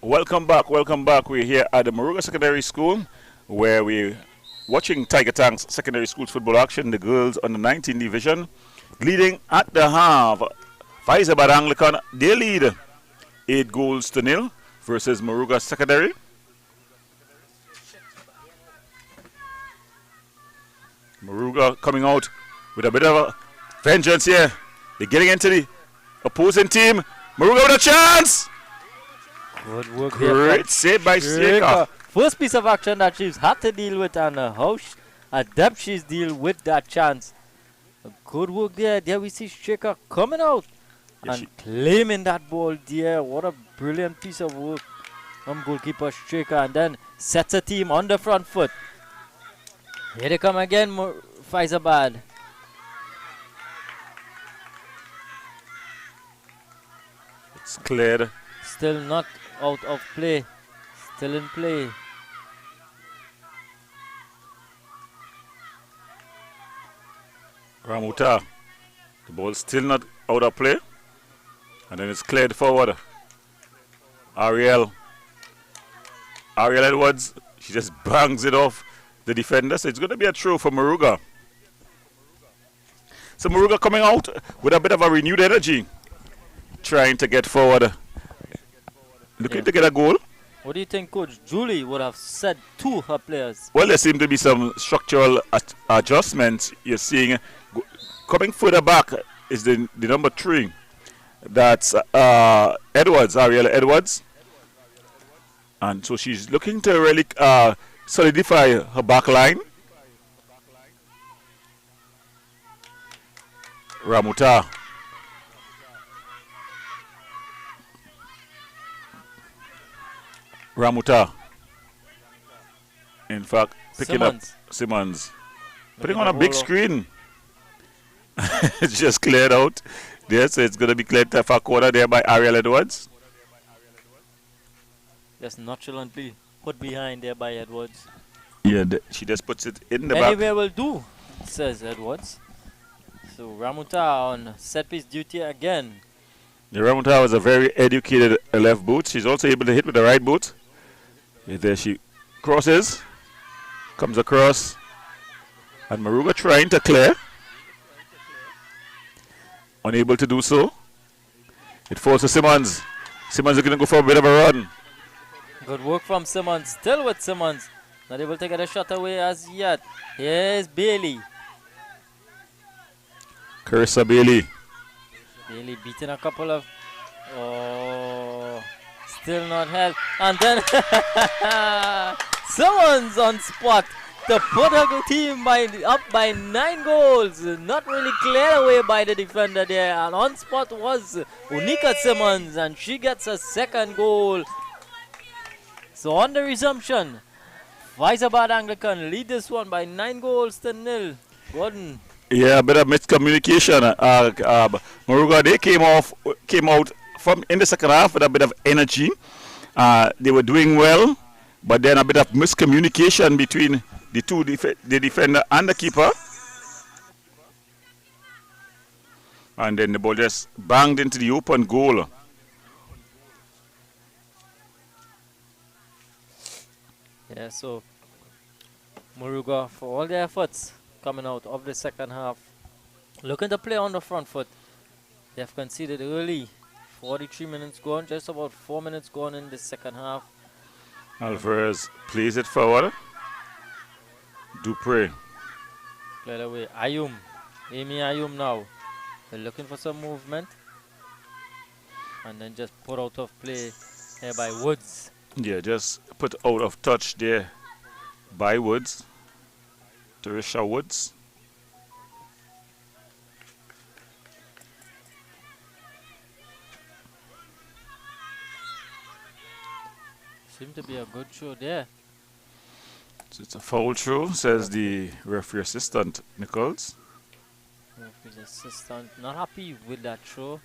Welcome back, welcome back. We're here at the Moruga Secondary School where we're watching Tiger Tanks Secondary School football action. The girls on the 19 division leading at the half. Fyzabad Anglican, they lead 8 goals to nil versus Moruga Secondary. Moruga coming out with a bit of a vengeance here. They're getting into the opposing team. Moruga with a chance! Good work. Great save by Shaker. First piece of action that she's had to deal with, and how adept she's deal with that chance. Good work there. There we see Shaker coming out and claiming that ball there. What a brilliant piece of work from goalkeeper Shaker, and then sets a team on the front foot. Here they come again, Fyzabad. It's cleared. Still not out of play. Still in play. Ramuta. The ball still not out of play. And then it's cleared forward. Ariel Edwards. She just bangs it off the defender. So it's going to be a throw for Moruga. So Moruga coming out with a bit of a renewed energy. Trying to get forward. Looking to get a goal. What do you think Coach Julie would have said to her players? Well, there seem to be some structural adjustments. You're seeing coming further back is the number 3. That's Edwards, Ariel Edwards. And so she's looking to really solidify her back line. Ramuta. In fact, picking Simmons. up Simmons. Putting on a big screen. It's just cleared out. There, so it's going to be cleared to a corner there by Ariel Edwards. Just nonchalantly put behind there by Edwards. Yeah, she just puts it in the back. Anywhere will do, says Edwards. So Ramuta on set piece duty again. The Ramuta was a very educated left boot. She's also able to hit with the right boot. Yeah, there she crosses. Comes across. And Moruga trying to clear. Unable to do so. It falls to Simmons. Simmons is going to go for a bit of a run. Good work from Simmons. Still with Simmons. Not able to get a shot away as yet. Here's Bailey. Carissa Bailey. Bailey beating a couple of... Oh, still not held. And then Simmons on spot to put her team up by 9 goals. Not really cleared away by the defender there. And on spot was Unika Simmons, and she gets a second goal. So on the resumption, Fyzabad Anglican lead this one by 9 goals to nil. Gordon. Yeah, a bit of miscommunication. Moruga, they came out from in the second half with a bit of energy. They were doing well, but then a bit of miscommunication between the defender and the keeper. And then the ball just banged into the open goal. Yeah, so Moruga, for all their efforts coming out of the second half, looking to play on the front foot. They have conceded early. 43 minutes gone, just about 4 minutes gone in the second half. Alvarez plays it forward. Dupre. Cleared away. Ayum. Amy Ayum now. They're looking for some movement. And then just put out of play here by Woods. Yeah, just put out of touch there by Woods. Teresha Woods. Seemed to be a good show there. So it's a foul throw, says the referee assistant, Nichols. Referee's assistant not happy with that throw.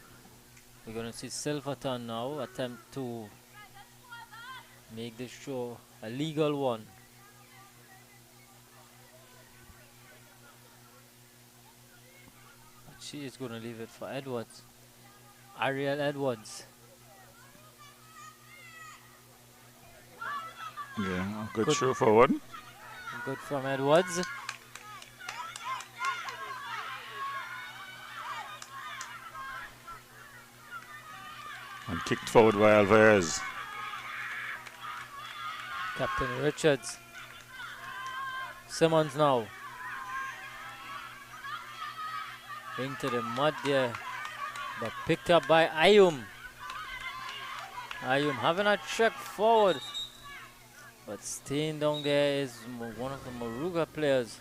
We're going to see Silverton now attempt to make this show a legal one. But she is going to leave it for Edwards. Ariel Edwards. Yeah, good throw forward. Good from Edwards. And kicked forward by Alvarez. Captain Richards. Simmons now. Into the mud there. But picked up by Ayum. Ayum having a trek forward. But staying down there is one of the Moruga players.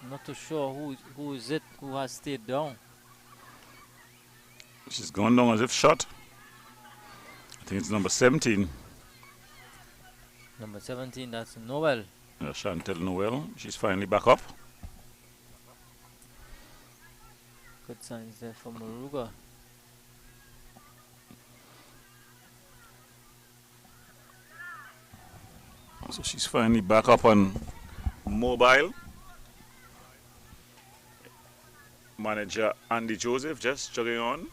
Not too sure who is it who has stayed down. She's gone down as if shot. I think it's number 17. Number 17, that's Noel. Chantel Noel. She's finally back up. Good signs there for Moruga. So she's finally back up on mobile. Manager Andy Joseph just jogging on.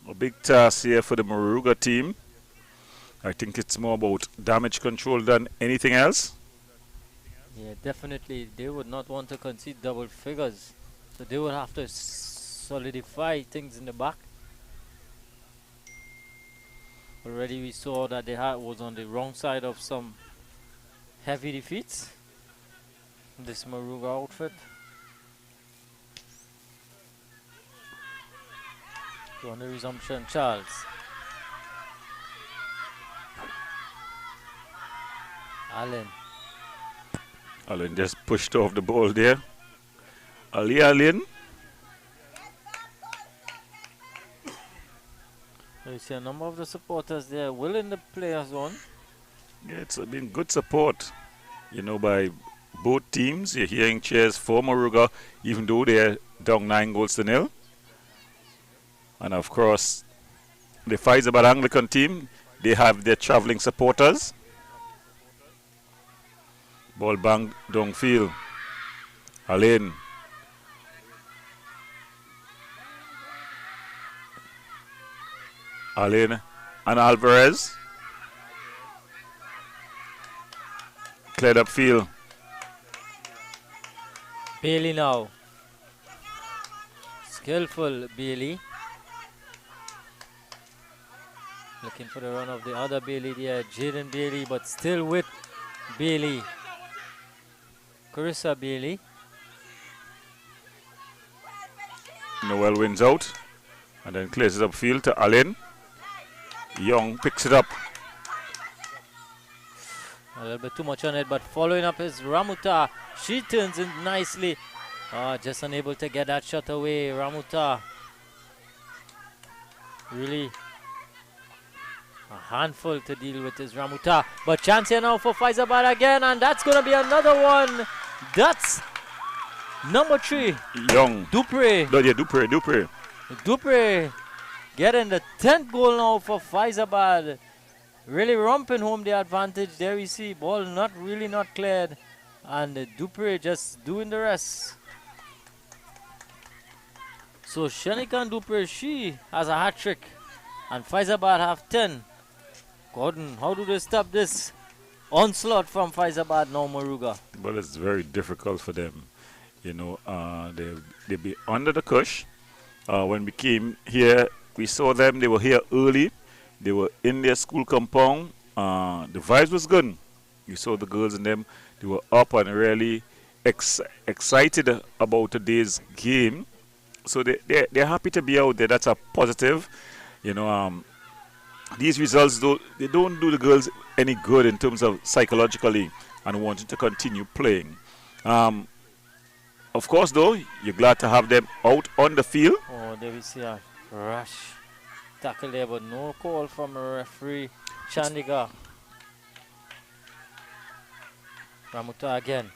A big task here for the Moruga team. I think it's more about damage control than anything else. Yeah, definitely. They would not want to concede double figures. So they would have to solidify things in the back. Already we saw that they was on the wrong side of some heavy defeats. This Moruga outfit. So on the resumption, Charles. Allen just pushed off the ball there. Allen. You see a number of the supporters there willing the players on. Yeah, it's been good support, you know, by both teams. You're hearing cheers for Moruga, even though they're down 9-0. And of course, the Fyzabad Anglican team, they have their traveling supporters. Ball banged downfield. Alain. Alain and Alvarez. Cleared up field. Bailey now. Skillful Bailey. Looking for the run of the other Bailey there. Jaden Bailey, but still with Bailey. Carissa Bailey. Noel wins out and then clears it upfield to Alain. Young picks it up. A little bit too much on it, but following up is Ramuta. She turns in nicely. Just unable to get that shot away. Ramuta. Really a handful to deal with is Ramuta. But chance here now for Fyzabad again, and that's going to be another one. That's number 3. Young. Dupre. No, yeah, Dupre. Dupre getting the 10th goal now for Fyzabad. Really romping home the advantage. There we see ball not cleared. And Dupre just doing the rest. So Shanikan Dupre, she has a hat-trick. And Fyzabad have 10. Gordon, how do they stop this onslaught from Fyzabad now, Moruga? Well, it's very difficult for them. You know, they be under the cush. When we came here, we saw them. They were here early. They were in their school compound. The vibes was good. You saw the girls in them. They were up and really excited about today's game. So they're happy to be out there. That's a positive. You know, these results they don't do the girls any good in terms of psychologically and wanting to continue playing. Of course, though, you're glad to have them out on the field. Oh, there we see a rash tackle there, but no call from a referee. Chandigarh. Ramuta again.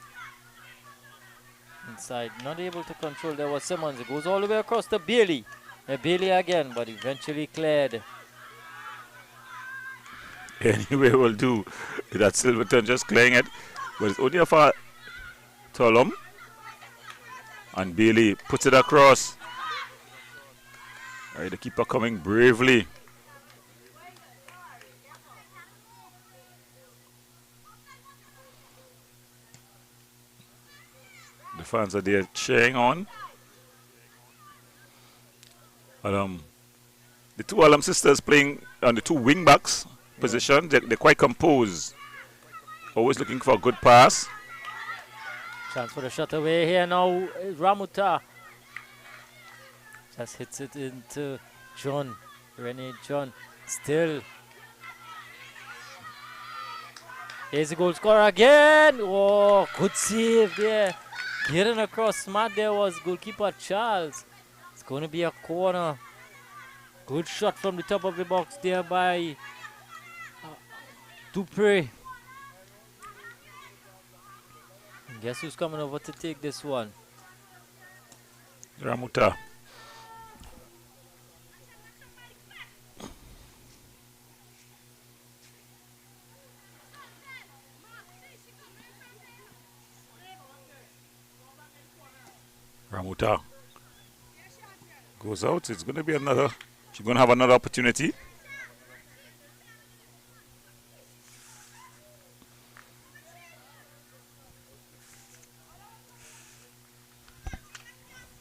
Inside, not able to control. There was Simmons. It goes all the way across to Bailey. Bailey again, but eventually cleared. Anyway, will do. That's Silverton just clearing it. But it's only for Tolum. And Bailey puts it across. Alright, the keeper coming bravely. The fans are there cheering on. And, the two Alum sisters playing on the two wing backs position. They're quite composed. Always looking for a good pass. Chance for the shot away here now. Ramuta just hits it into John. Rene John still. Here's the goal scorer again. Oh, good save there. Getting across smart there was goalkeeper Charles. It's going to be a corner. Good shot from the top of the box there by Dupre. Guess who's coming over to take this one? Ramuta. Ramuta goes out. It's going to be another. She's going to have another opportunity.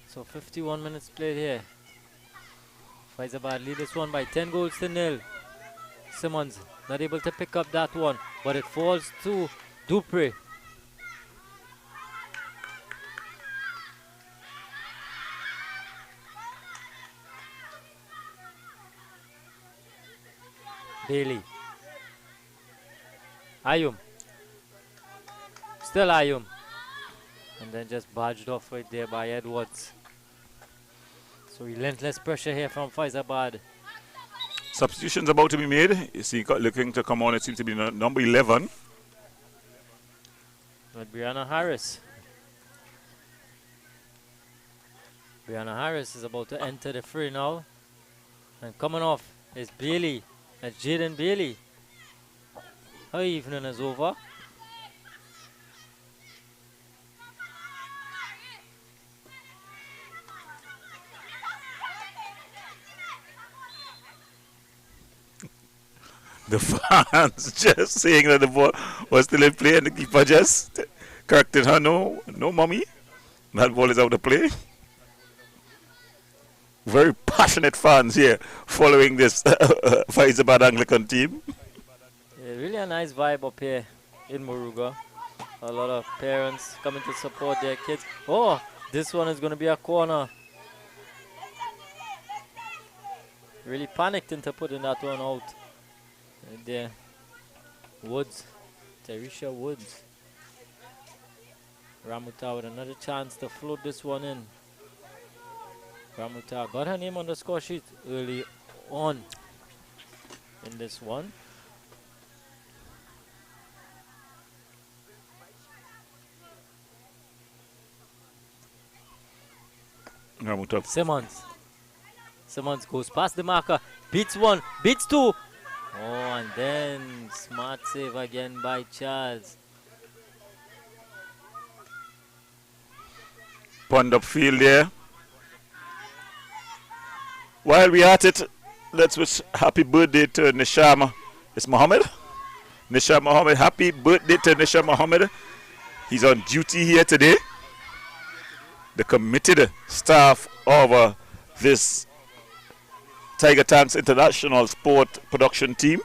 So 51 minutes played here. Fyzabad lead this one by 10 goals to nil. Simmons not able to pick up that one, but it falls to Dupre. Bailey. Ayum. Still Ayum. And then just barged off right there by Edwards. So relentless pressure here from Fyzabad. Substitutions about to be made. You see, looking to come on, it seems to be number 11. With Brianna Harris. Brianna Harris is about to enter the fray now. And coming off is Bailey. That's Jaden Bailey. Her evening is over. The fans just saying that the ball was still in play and the keeper just corrected her. No, mommy. That ball is out of play. Very passionate fans here following this Fyzabad Anglican team. Yeah, really a nice vibe up here in Moruga. A lot of parents coming to support their kids. Oh, this one is going to be a corner. Really panicked into putting that one out. Right there. Woods. Tarisha Woods. Ramuta with another chance to float this one in. Ramuta got her name on the score sheet early on in this one. Ramuta. Simmons goes past the marker, beats one, beats two. Oh, and then smart save again by Charles. Pond up field there. While we at it, let's wish happy birthday to Nisham. It's Mohammed. Nisham Mohammed. Happy birthday to Nisham Mohammed. He's on duty here today. The committed staff of this Tiger Tanks International Sport Production Team.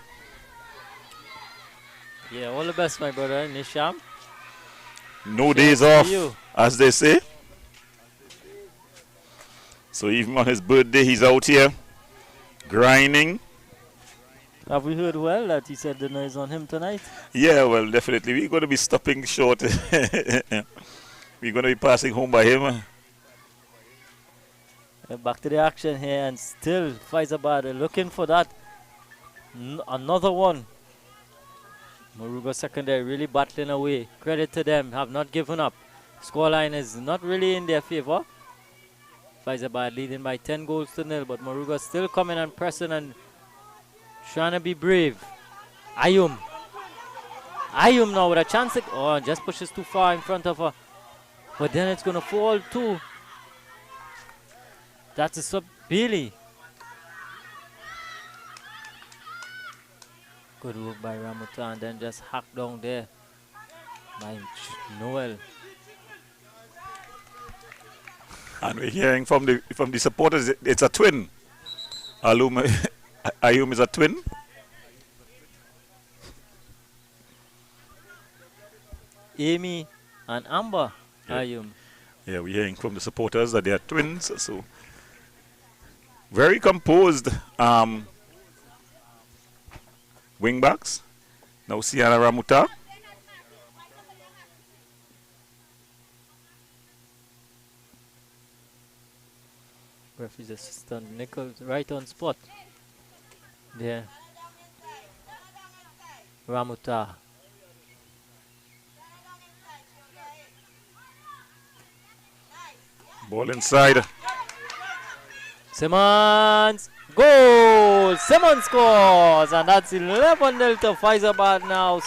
Yeah, all the best, my brother, Nisham. No days off, as they say. So even on his birthday, he's out here grinding. Have we heard well that he said dinner is on him tonight? Yeah, well, definitely. We're going to be stopping short. We're going to be passing home by him. Back to the action here, and still Fyzabad looking for that. Another one. Moruga Secondary really battling away. Credit to them, have not given up. Scoreline is not really in their favor. Fyzabad leading by 10 goals to nil, but Moruga still coming and pressing and trying to be brave. Ayum Ayum now with a chance to, oh, just pushes too far in front of her. But then it's gonna fall too. That's a sub Billy. Good work by Ramuta and then just hack down there by Noel. And we're hearing from the supporters it's a twin. Ayum is a twin. Amy and Amber Yeah. Ayum. Yeah, we're hearing from the supporters that they are twins. So very composed wingbacks. Now Sienna Ramuta. Referee's assistant Nichols right on spot. There. Ramuta. Ball inside. Simmons. Goal! Simmons scores! And that's 11-0 to Fyzabad now.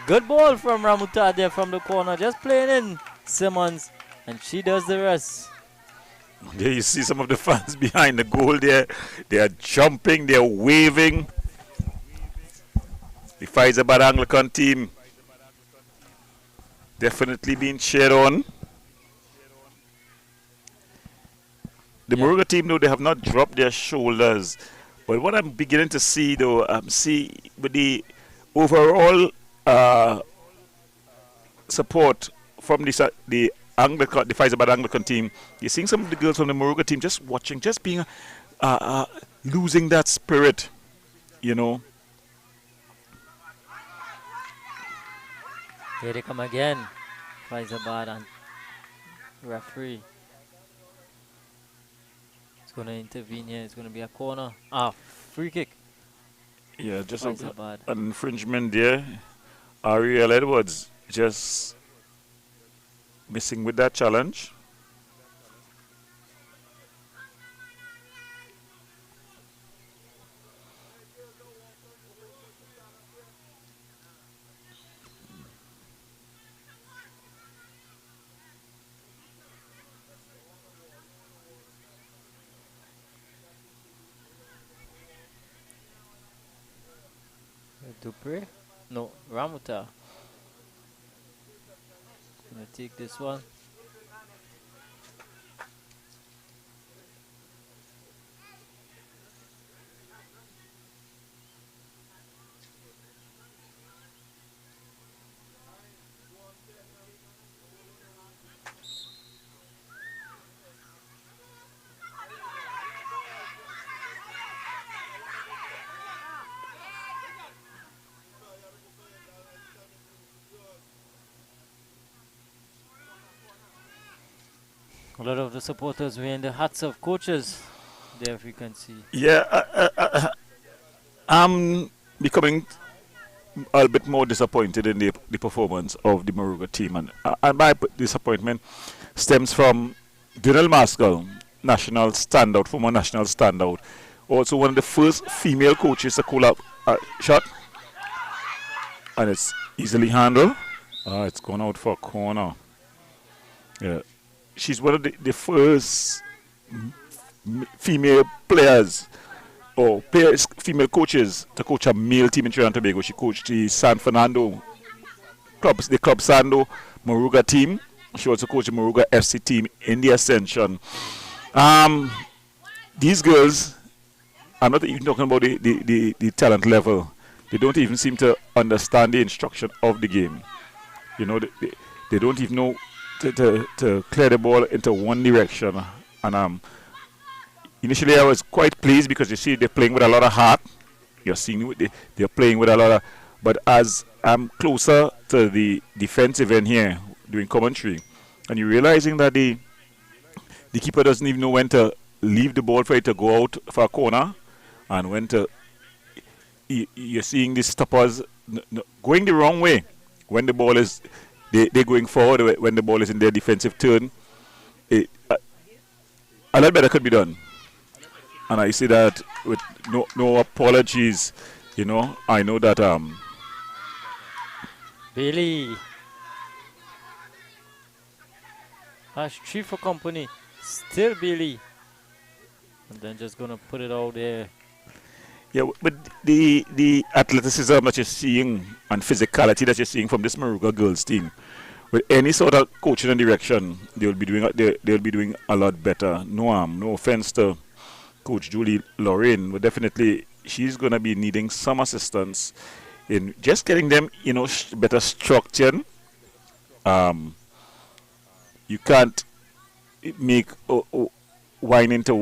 Good ball from Ramuta there from the corner. Just playing in Simmons. And she does the rest. There you see some of the fans behind the goal there. They are jumping, they are waving. The Fyzabad Anglican team definitely being cheered on. The Moruga team, though, they have not dropped their shoulders. But what I'm beginning to see, though, see with the overall support from the Anglican, the Fyzabad Anglican team, you're seeing some of the girls from the Moruga team just watching, just being losing that spirit, you know. Here they come again. Fyzabad and referee. It's going to intervene here. It's going to be a corner. Free kick. Yeah, just Fyzabad. an infringement there. Ariel Edwards just missing with that challenge. Dupre? No, Ramuta. Gonna take this one. A lot of the supporters wearing the hats of coaches. There, if you can see. Yeah, I'm becoming a bit more disappointed in the performance of the Moruga team, and my disappointment stems from Daniel Maskell, national standout, former national standout, also one of the first female coaches to call up a shot, and it's easily handled. It's gone out for a corner. Yeah, she's one of the first female players or female coaches to coach a male team in Trinidad and Tobago. She coached the San Fernando clubs, the Club Sando Moruga team. She also coached the Moruga FC team in the Ascension. These girls, I'm not even talking about the talent level. They don't even seem to understand the instruction of the game. You know, they don't even know to clear the ball into one direction. And initially I was quite pleased because you see they're playing with a lot of heart. You're seeing they're playing with a lot of, but as I'm closer to the defensive end here doing commentary, and you're realizing that the keeper doesn't even know when to leave the ball for it to go out for a corner, and when to, you're seeing the stoppers going the wrong way when the ball is they're going forward when the ball is in their defensive turn. A lot better could be done. And I say that with no apologies, you know. I know that Bailey. That's 3 for company. Still Bailey. And then just gonna put it out there. Yeah, but the athleticism that you're seeing and physicality that you're seeing from this Moruga girls team, with any sort of coaching and direction, they'll be doing a lot better. No offense to Coach Julie Lorraine, but definitely she's gonna be needing some assistance in just getting them, better structured. Um, you can't make wine into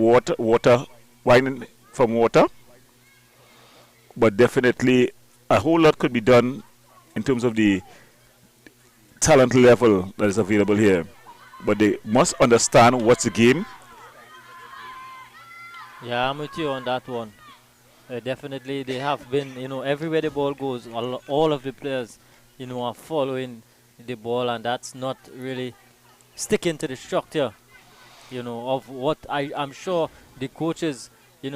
wine from water, but definitely a whole lot could be done in terms of the talent level that is available here. But they must understand what's the game. Yeah, I'm with you on that one. Definitely, they have been, everywhere the ball goes, all of the players, are following the ball, and that's not really sticking to the structure, of what I'm sure the coaches,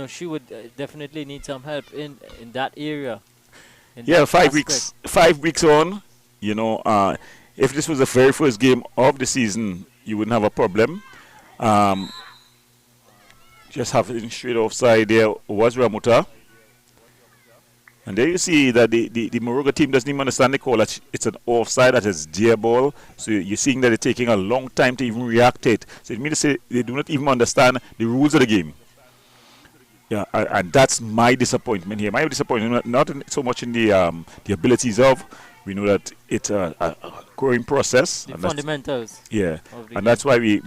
she would definitely need some help in that area. Yeah, 5 weeks, 5 weeks on, if this was the very first game of the season, you wouldn't have a problem. Um, just having straight offside there was Ramuta. And there you see that the Moruga team doesn't even understand the call. That it's an offside, that is dear ball. So you're seeing that they're taking a long time to even react to it. So it means to say they do not even understand the rules of the game. Yeah, and that's my disappointment here. My disappointment not so much in the abilities of. We know that it's a growing process. The fundamentals. Yeah, and that's why we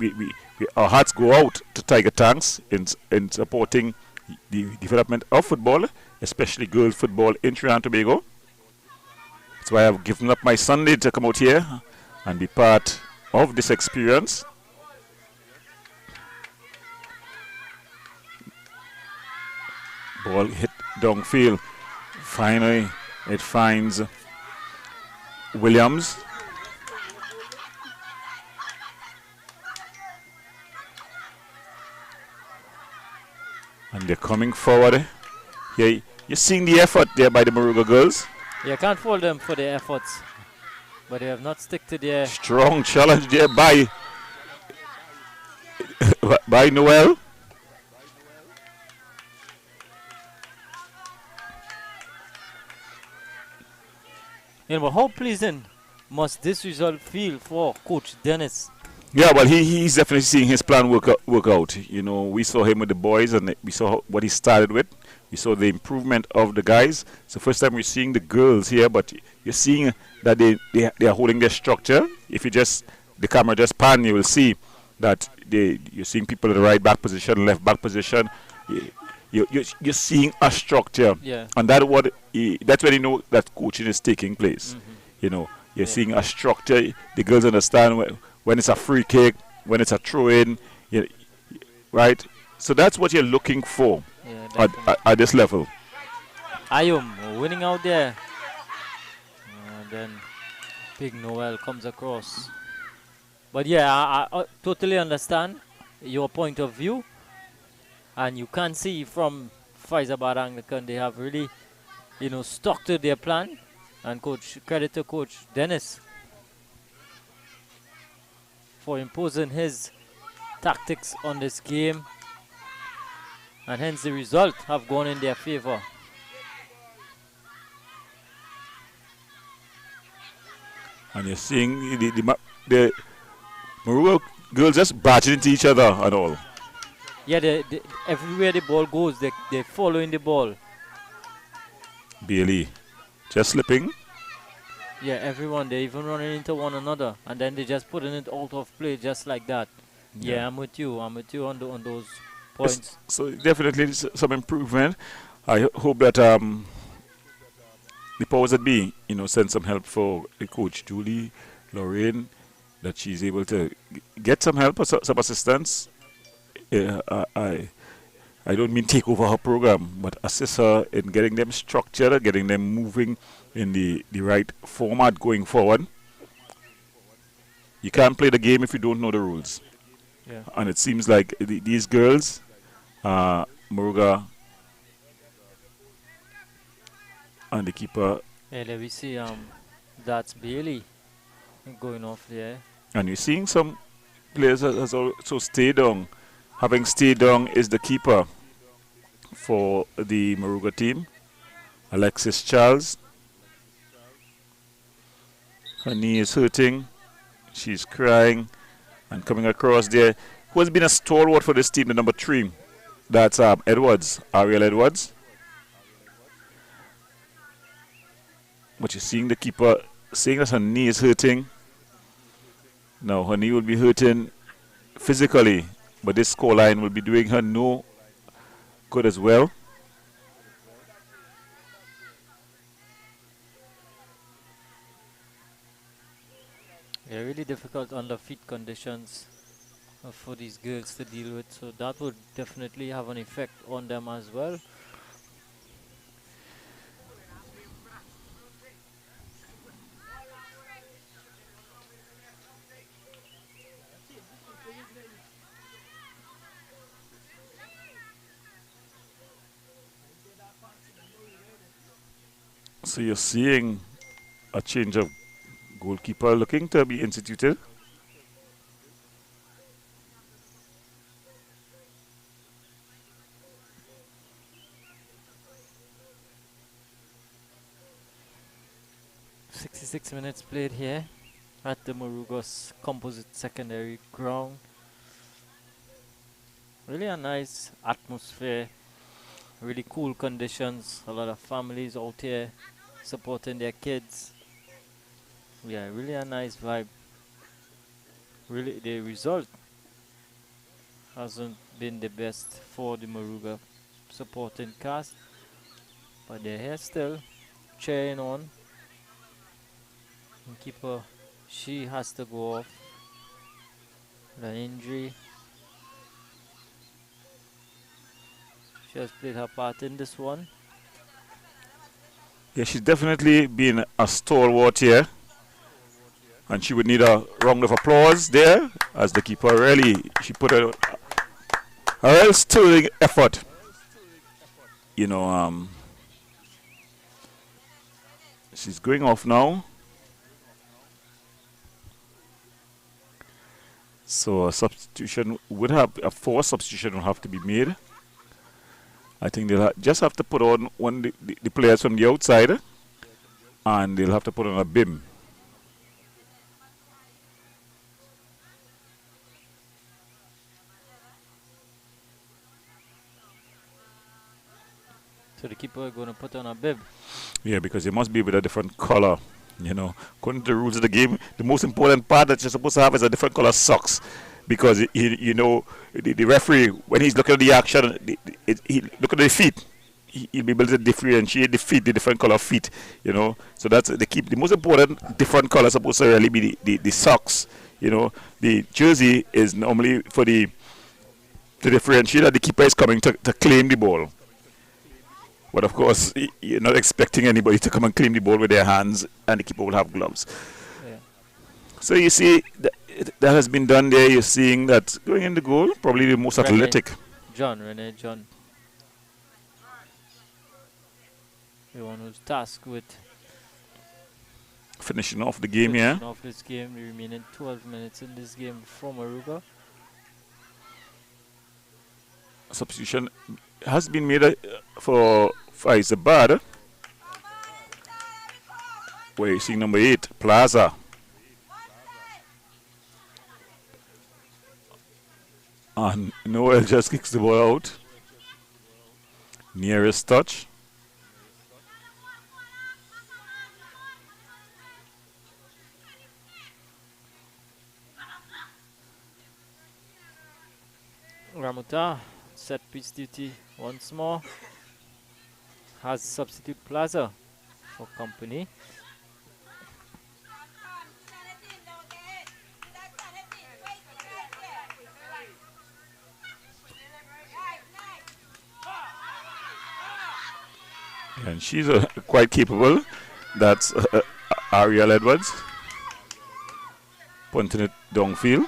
our hearts go out to Tiger Tanks in supporting the development of football, especially girls football in Trinidad and Tobago. That's why I've given up my Sunday to come out here and be part of this experience. Ball hit downfield. Finally, it finds Williams. And they're coming forward. Yeah, you're seeing the effort there by the Moruga girls. Yeah, can't fault them for their efforts, but they have not stick to their strong challenge there by Noel. But how pleasing must this result feel for Coach Dennis? Yeah, well, he's definitely seeing his plan work out. We saw him with the boys, and we saw what he started with. We saw the improvement of the guys. It's the first time we're seeing the girls here, but you're seeing that they are holding their structure. If the camera just pan, you will see that you're seeing people in the right back position, left back position. You're seeing a structure, yeah. And that's when you know that coaching is taking place. Mm-hmm. You're seeing a structure. The girls understand when it's a free kick, when it's a throw-in, right? So that's what you're looking for at this level. Ayum winning out there. And then Big Noel comes across. But yeah, I totally understand your point of view. And you can see from Fyzabad Anglican, they have really, stuck to their plan. And credit to Coach Dennis for imposing his tactics on this game, and hence the result have gone in their favor. And you're seeing the Moruga girls just barging into each other and all. Yeah, everywhere the ball goes, they're following the ball. Bailey just slipping. Yeah, everyone, they're even running into one another, and then they're just putting it out of play just like that. Yeah, I'm with you on those points. So definitely some improvement. I hope that the powers that be, send some help for the coach Julie Lorraine, that she's able to get some help or some assistance. I don't mean take over her program, but assist her in getting them structured, getting them moving in the right format going forward. You can't play the game if you don't know the rules. Yeah. And it seems like these girls, Moruga and the keeper. Yeah, there we see That's Bailey going off there. And you're seeing some players that has also stayed down. Having stayed down is the keeper for the Moruga team, Alexis Charles. Her knee is hurting. She's crying and coming across there. Who has been a stalwart for this team, the number 3. That's Edwards, Ariel Edwards. But you're seeing the keeper saying that her knee is hurting. Now, her knee will be hurting physically, but this scoreline will be doing her no good as well. Yeah, really difficult under feet conditions for these girls to deal with, so that would definitely have an effect on them as well. So you're seeing a change of goalkeeper looking to be instituted. Minutes played here at the Moruga's composite secondary ground. Really a nice atmosphere, really cool conditions, a lot of families out here supporting their kids. Yeah, really a nice vibe. Really, the result hasn't been the best for the Moruga supporting cast, but they're here still, cheering on. And keeper, she has to go off with an injury. She has played her part in this one. Yeah, she's definitely been a stalwart here. And she would need a round of applause there as the keeper really, she put a real sterling effort. You know, she's going off now. So a substitution would have, a forced substitution will have to be made. I think they'll just have to put on the players from the outside, and they'll have to put on a BIM. So the keeper going to put on a bib. Yeah, because it must be with a different color. You know, according to the rules of the game, the most important part that you're supposed to have is a different color socks. Because, you know, the referee, when he's looking at the action, he look at the feet. He'll be able to differentiate the feet, the different color feet, you know. So that's the most important different color supposed to really be the socks. You know, the jersey is normally for to differentiate that the keeper is coming to claim the ball. But of course, you're not expecting anybody to come and claim the ball with their hands, and the keeper will have gloves. Yeah. So you see, that has been done there. You're seeing that going in the goal, probably the most athletic. Rene John. The one who's tasked with finishing off the game here. Finishing off this game, the remaining 12 minutes in this game for Moruga. Substitution has been made for Fyzabad. Where you see number 8, Plaza. And Noel just kicks the ball out. Nearest touch. Ramuta, set piece duty once more. Has substitute Plaza for company. And she's quite capable. That's Ariel Edwards. Punting it downfield.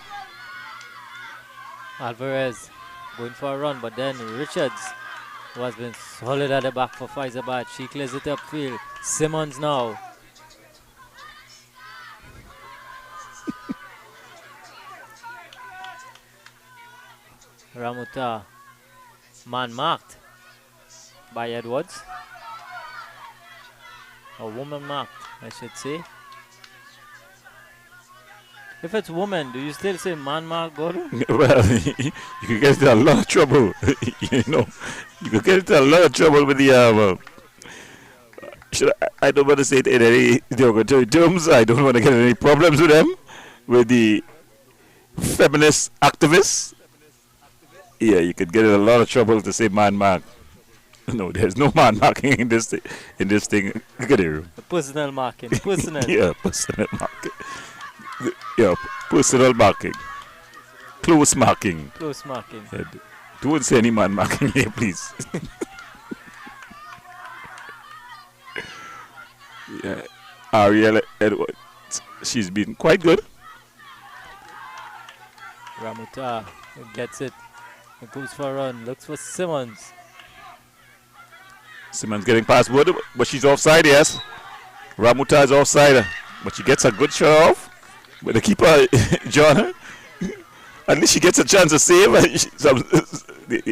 Alvarez going for a run, but then Richards, who has been solid at the back for Fyzabad, she clears it upfield. Simmons now. Ramuta, man marked by Edwards. A woman marked, I should say. If it's woman, do you still say man marked, Gordon? Well, you could get into a lot of trouble. You know, you could get into a lot of trouble with the. I don't want to say it in any derogatory terms. I don't want to get any problems with them, with the feminist activists. Yeah, you could get in a lot of trouble to say man mark. No, there's no man marking in this thing. Look at it. Personal marking. Personal. Yeah, personal marking. Yeah, personal marking. Close marking. Close marking. Yeah, don't say any man marking here, please. Yeah, Ariel Edwards. She's been quite good. Ramuta gets it. It goes for a run. Looks for Simmons. Simmons getting past Wood, but she's offside, yes. Ramuta is offside, but she gets a good shot off. But the keeper, John, at least she gets a chance to save.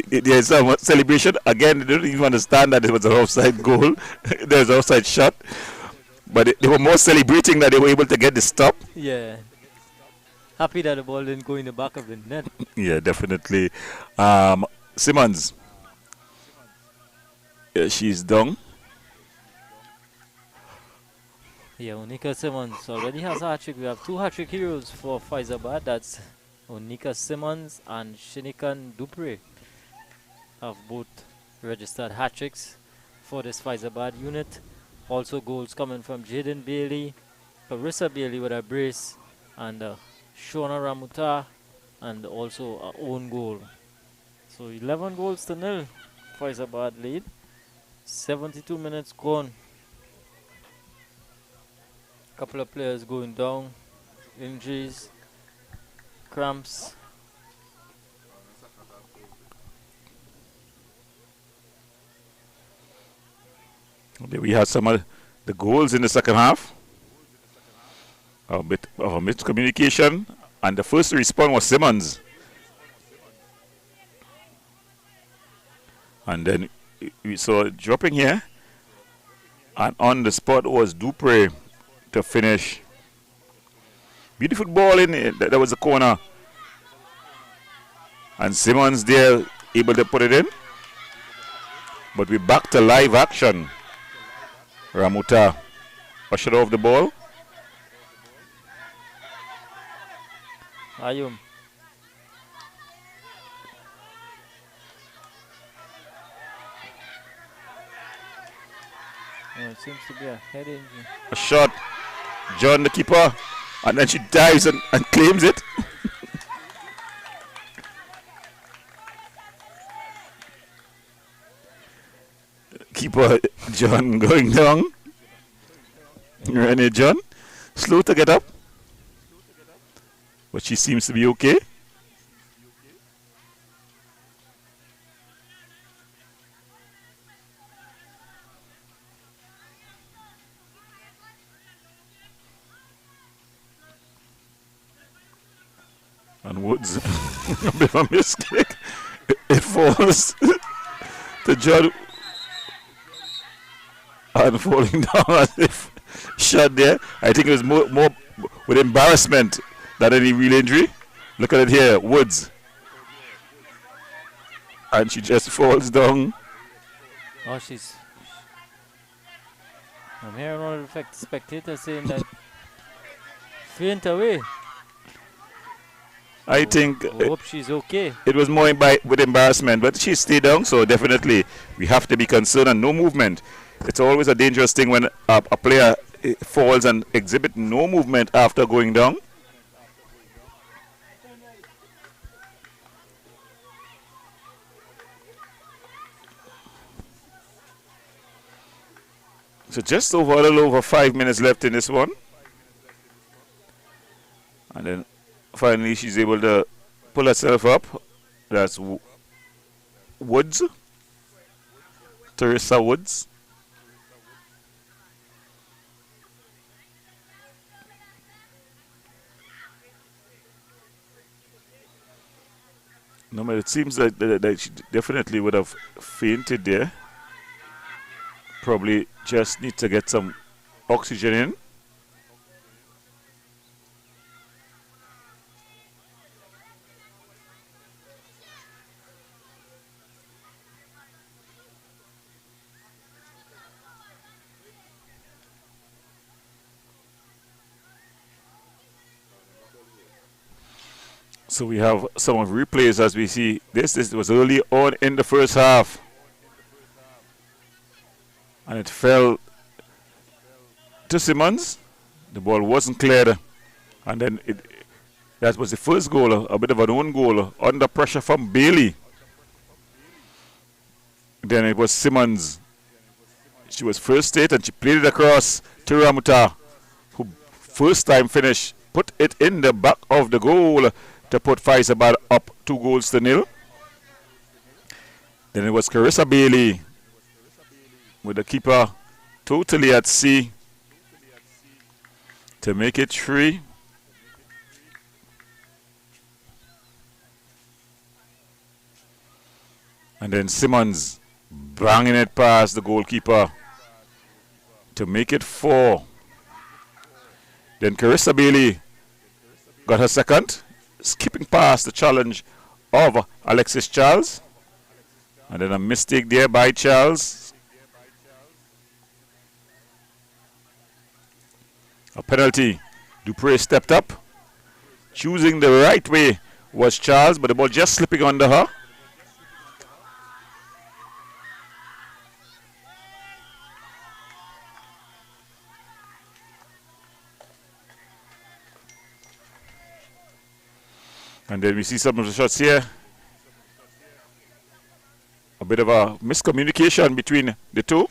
There's some celebration. Again, they don't even understand that it was an offside goal. There's an offside shot. But they were more celebrating that they were able to get the stop. Yeah. Happy that the ball didn't go in the back of the net. Yeah, definitely. Simmons. Yeah, she's down. Yeah, Onika Simmons already has a hat-trick. We have 2 hat-trick heroes for Fyzabad. That's Onika Simmons and Shinikan Dupre. Have both registered hat-tricks for this Fyzabad unit. Also goals coming from Jaden Bailey, Carissa Bailey with a brace, and Shona Ramuta, and also our own goal. So 11 goals to nil. Fyzabad lead. 72 minutes gone. Couple of players going down, injuries, cramps. Okay, we have some of the goals in the second half. A bit of a miscommunication, and the first to respond was Simmons. And then we saw dropping here, and on the spot was Dupre to finish. Beautiful ball in it. That was a corner. And Simmons there able to put it in. But we're back to live action. Ramuta ushered off the ball. Ayum. Oh, it seems to be a head injury. A shot. John the keeper. And then she dives and claims it. Keeper John going down. Renee John. Slow to get up. But she seems to be okay. And Woods, a bit of a mistake. It falls to John and falling down as if shot there. I think it was more with embarrassment than any real injury. Look at it here, Woods. And she just falls down. Oh, I'm hearing all the spectators saying that faint away. I think hope she's okay. It was more with embarrassment, but she stayed down, so definitely we have to be concerned and no movement. It's always a dangerous thing when a player falls and exhibit no movement after going down. So just a little over 5 minutes left in this one. And then finally she's able to pull herself up. That's Woods. Teresa Woods. No, but it seems that she definitely would have fainted there. Probably just need to get some oxygen in. So we have some of replays as we see this. This was early on in the first half. And it fell to Simmons. The ball wasn't cleared. And then that was the first goal, a bit of an own goal, under pressure from Bailey. Then it was Simmons. She was first hit and she played it across to Ramuta, who first time finish, put it in the back of the goal to put Fyzabad up 2-0. Then it was Carissa Bailey with the keeper totally at sea to make it 3. And then Simmons banging it past the goalkeeper to make it 4. Then Carissa Bailey got her second, skipping past the challenge of Alexis Charles. And then a mistake there by Charles. A penalty. Dupre stepped up. Choosing the right way was Charles, but the ball just slipping under her. And then we see some of the shots here. A bit of a miscommunication between the two.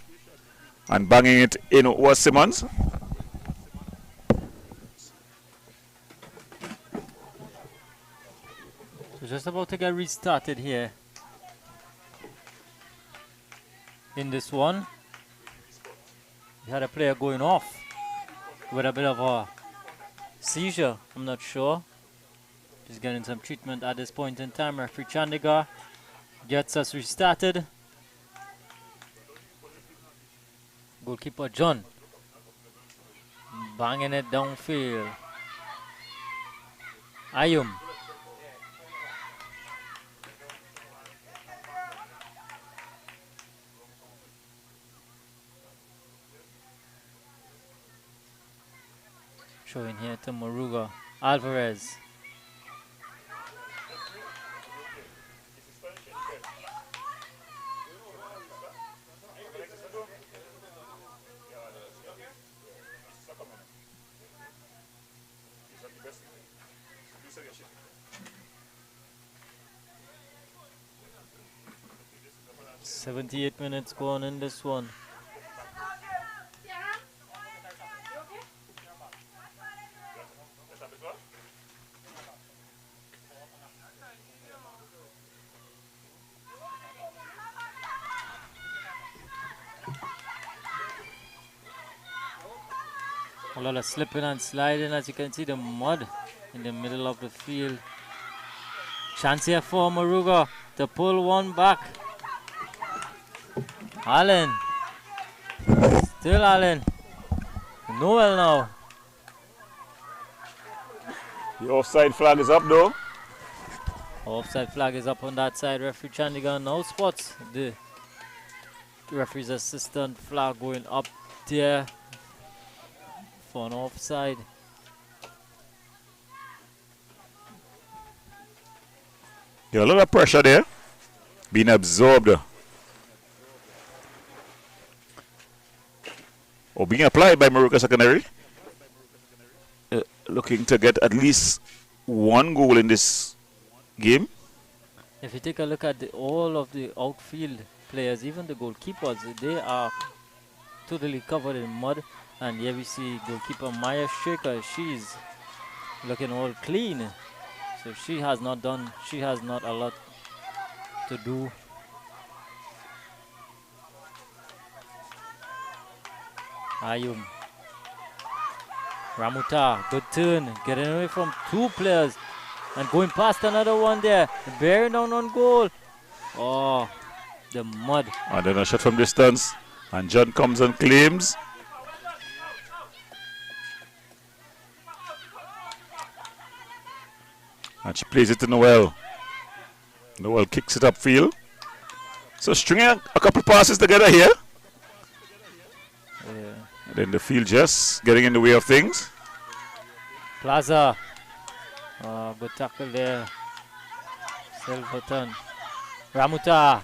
And banging it in was Simmons. So just about to get restarted here. In this one. We had a player going off with a bit of a seizure. I'm not sure. Just getting some treatment at this point in time. Referee Chandigarh gets us restarted. Goalkeeper John banging it downfield. Ayum. Showing here to Moruga. Alvarez. "78 minutes gone in this one. A lot of slipping and sliding, as you can see, the mud in the middle of the field. Chance here for Moruga to pull one back. Allen. Still Allen. Noel now. The offside flag is up though. Offside flag is up on that side. Referee Chandigarh now spots the referee's assistant flag going up there for an offside. Yeah, a lot of pressure there being absorbed or being applied by Moruga Secondary. Looking to get at least 1 goal in this game. If you take a look at all of the outfield players, even the goalkeepers, they are totally covered in mud. And here we see goalkeeper Maya Shaker. She's looking all clean. So she has not a lot to do. Ayum. Ramuta, good turn, getting away from 2 players. And going past another one there. Bearing down on goal. Oh, the mud. And then a shot from distance. And John comes and claims. And she plays it to Noel. Noel kicks it upfield. So stringing a couple passes together here. Yeah. And then the field just getting in the way of things. Plaza. Oh, good tackle there. Silverton. Ramuta.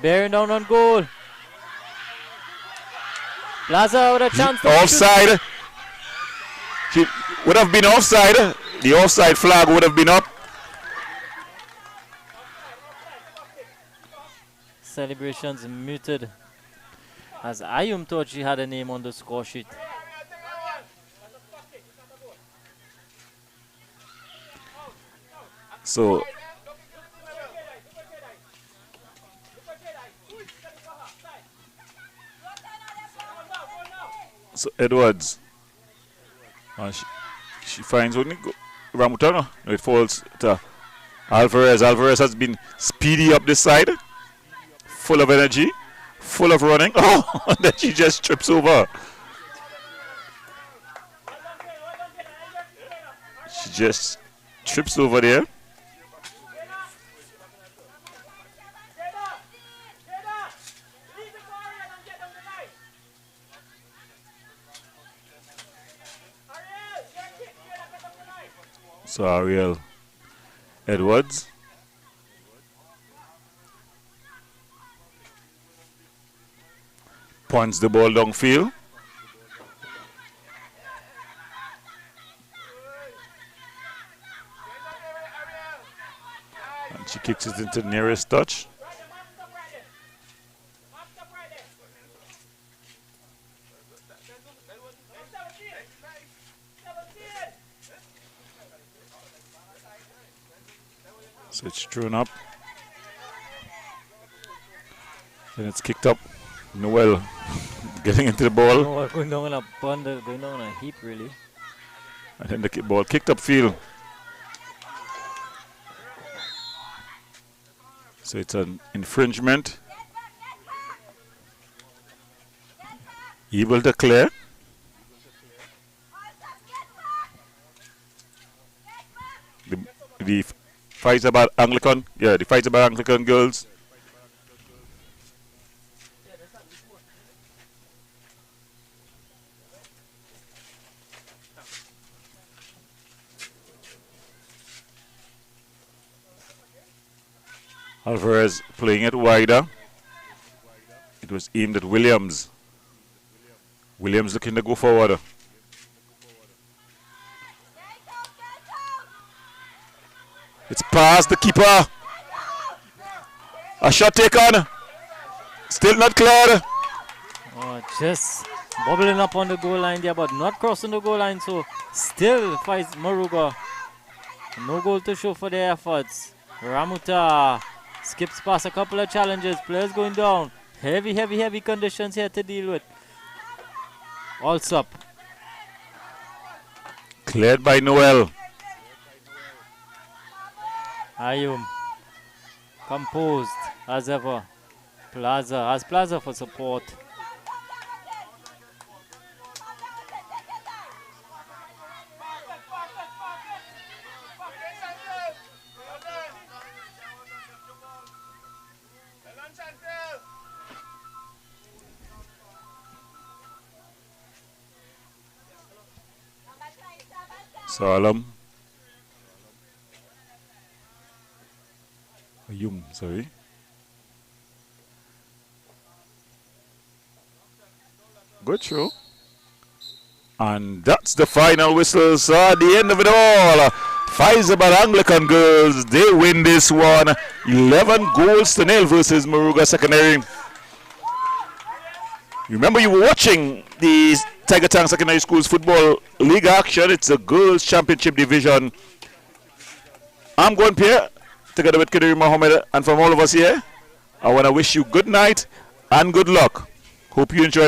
Bearing down on goal. Plaza with a chance to offside. She would have been offside. The offside flag would have been up. Celebrations muted as Ayum thought she had a name on the score sheet. So Edwards, she finds only Ramutano. No, it falls to Alvarez. Alvarez has been speedy up this side, full of energy, full of running. Oh, and then she just trips over. She just trips over there. So Ariel Edwards. Punts the ball downfield. And she kicks it into the nearest touch. So it's thrown up. Then it's kicked up. Noel getting into the ball. Noel going down on a bundle, going down on a heap really. And then the ball kicked up field. So it's an infringement. Able to clear. The Fyzabad Anglican, the Fyzabad Anglican girls. Alvarez playing it wider. It was aimed at Williams. Williams looking to go forward. It's past the keeper. A shot taken. Still not cleared. Oh, just bubbling up on the goal line there, but not crossing the goal line. So still fights Moruga. No goal to show for their efforts. Ramuta skips past a couple of challenges. Players going down. Heavy conditions here to deal with. Allsup. Cleared by Noel. Ayum. Composed as ever. Plaza for support. Salam. Ayum, sorry. Good show. And that's the final whistle. So at the end of it all, Fyzabad Anglican girls, they win this one. 11 goals to nil versus Moruga Secondary. Remember, you were watching the TIGERTANKS Secondary Schools Football League action. It's a girls' championship division. I'm going Pierre, together with Kadiri Mohammed, and from all of us here, I want to wish you good night and good luck. Hope you enjoyed.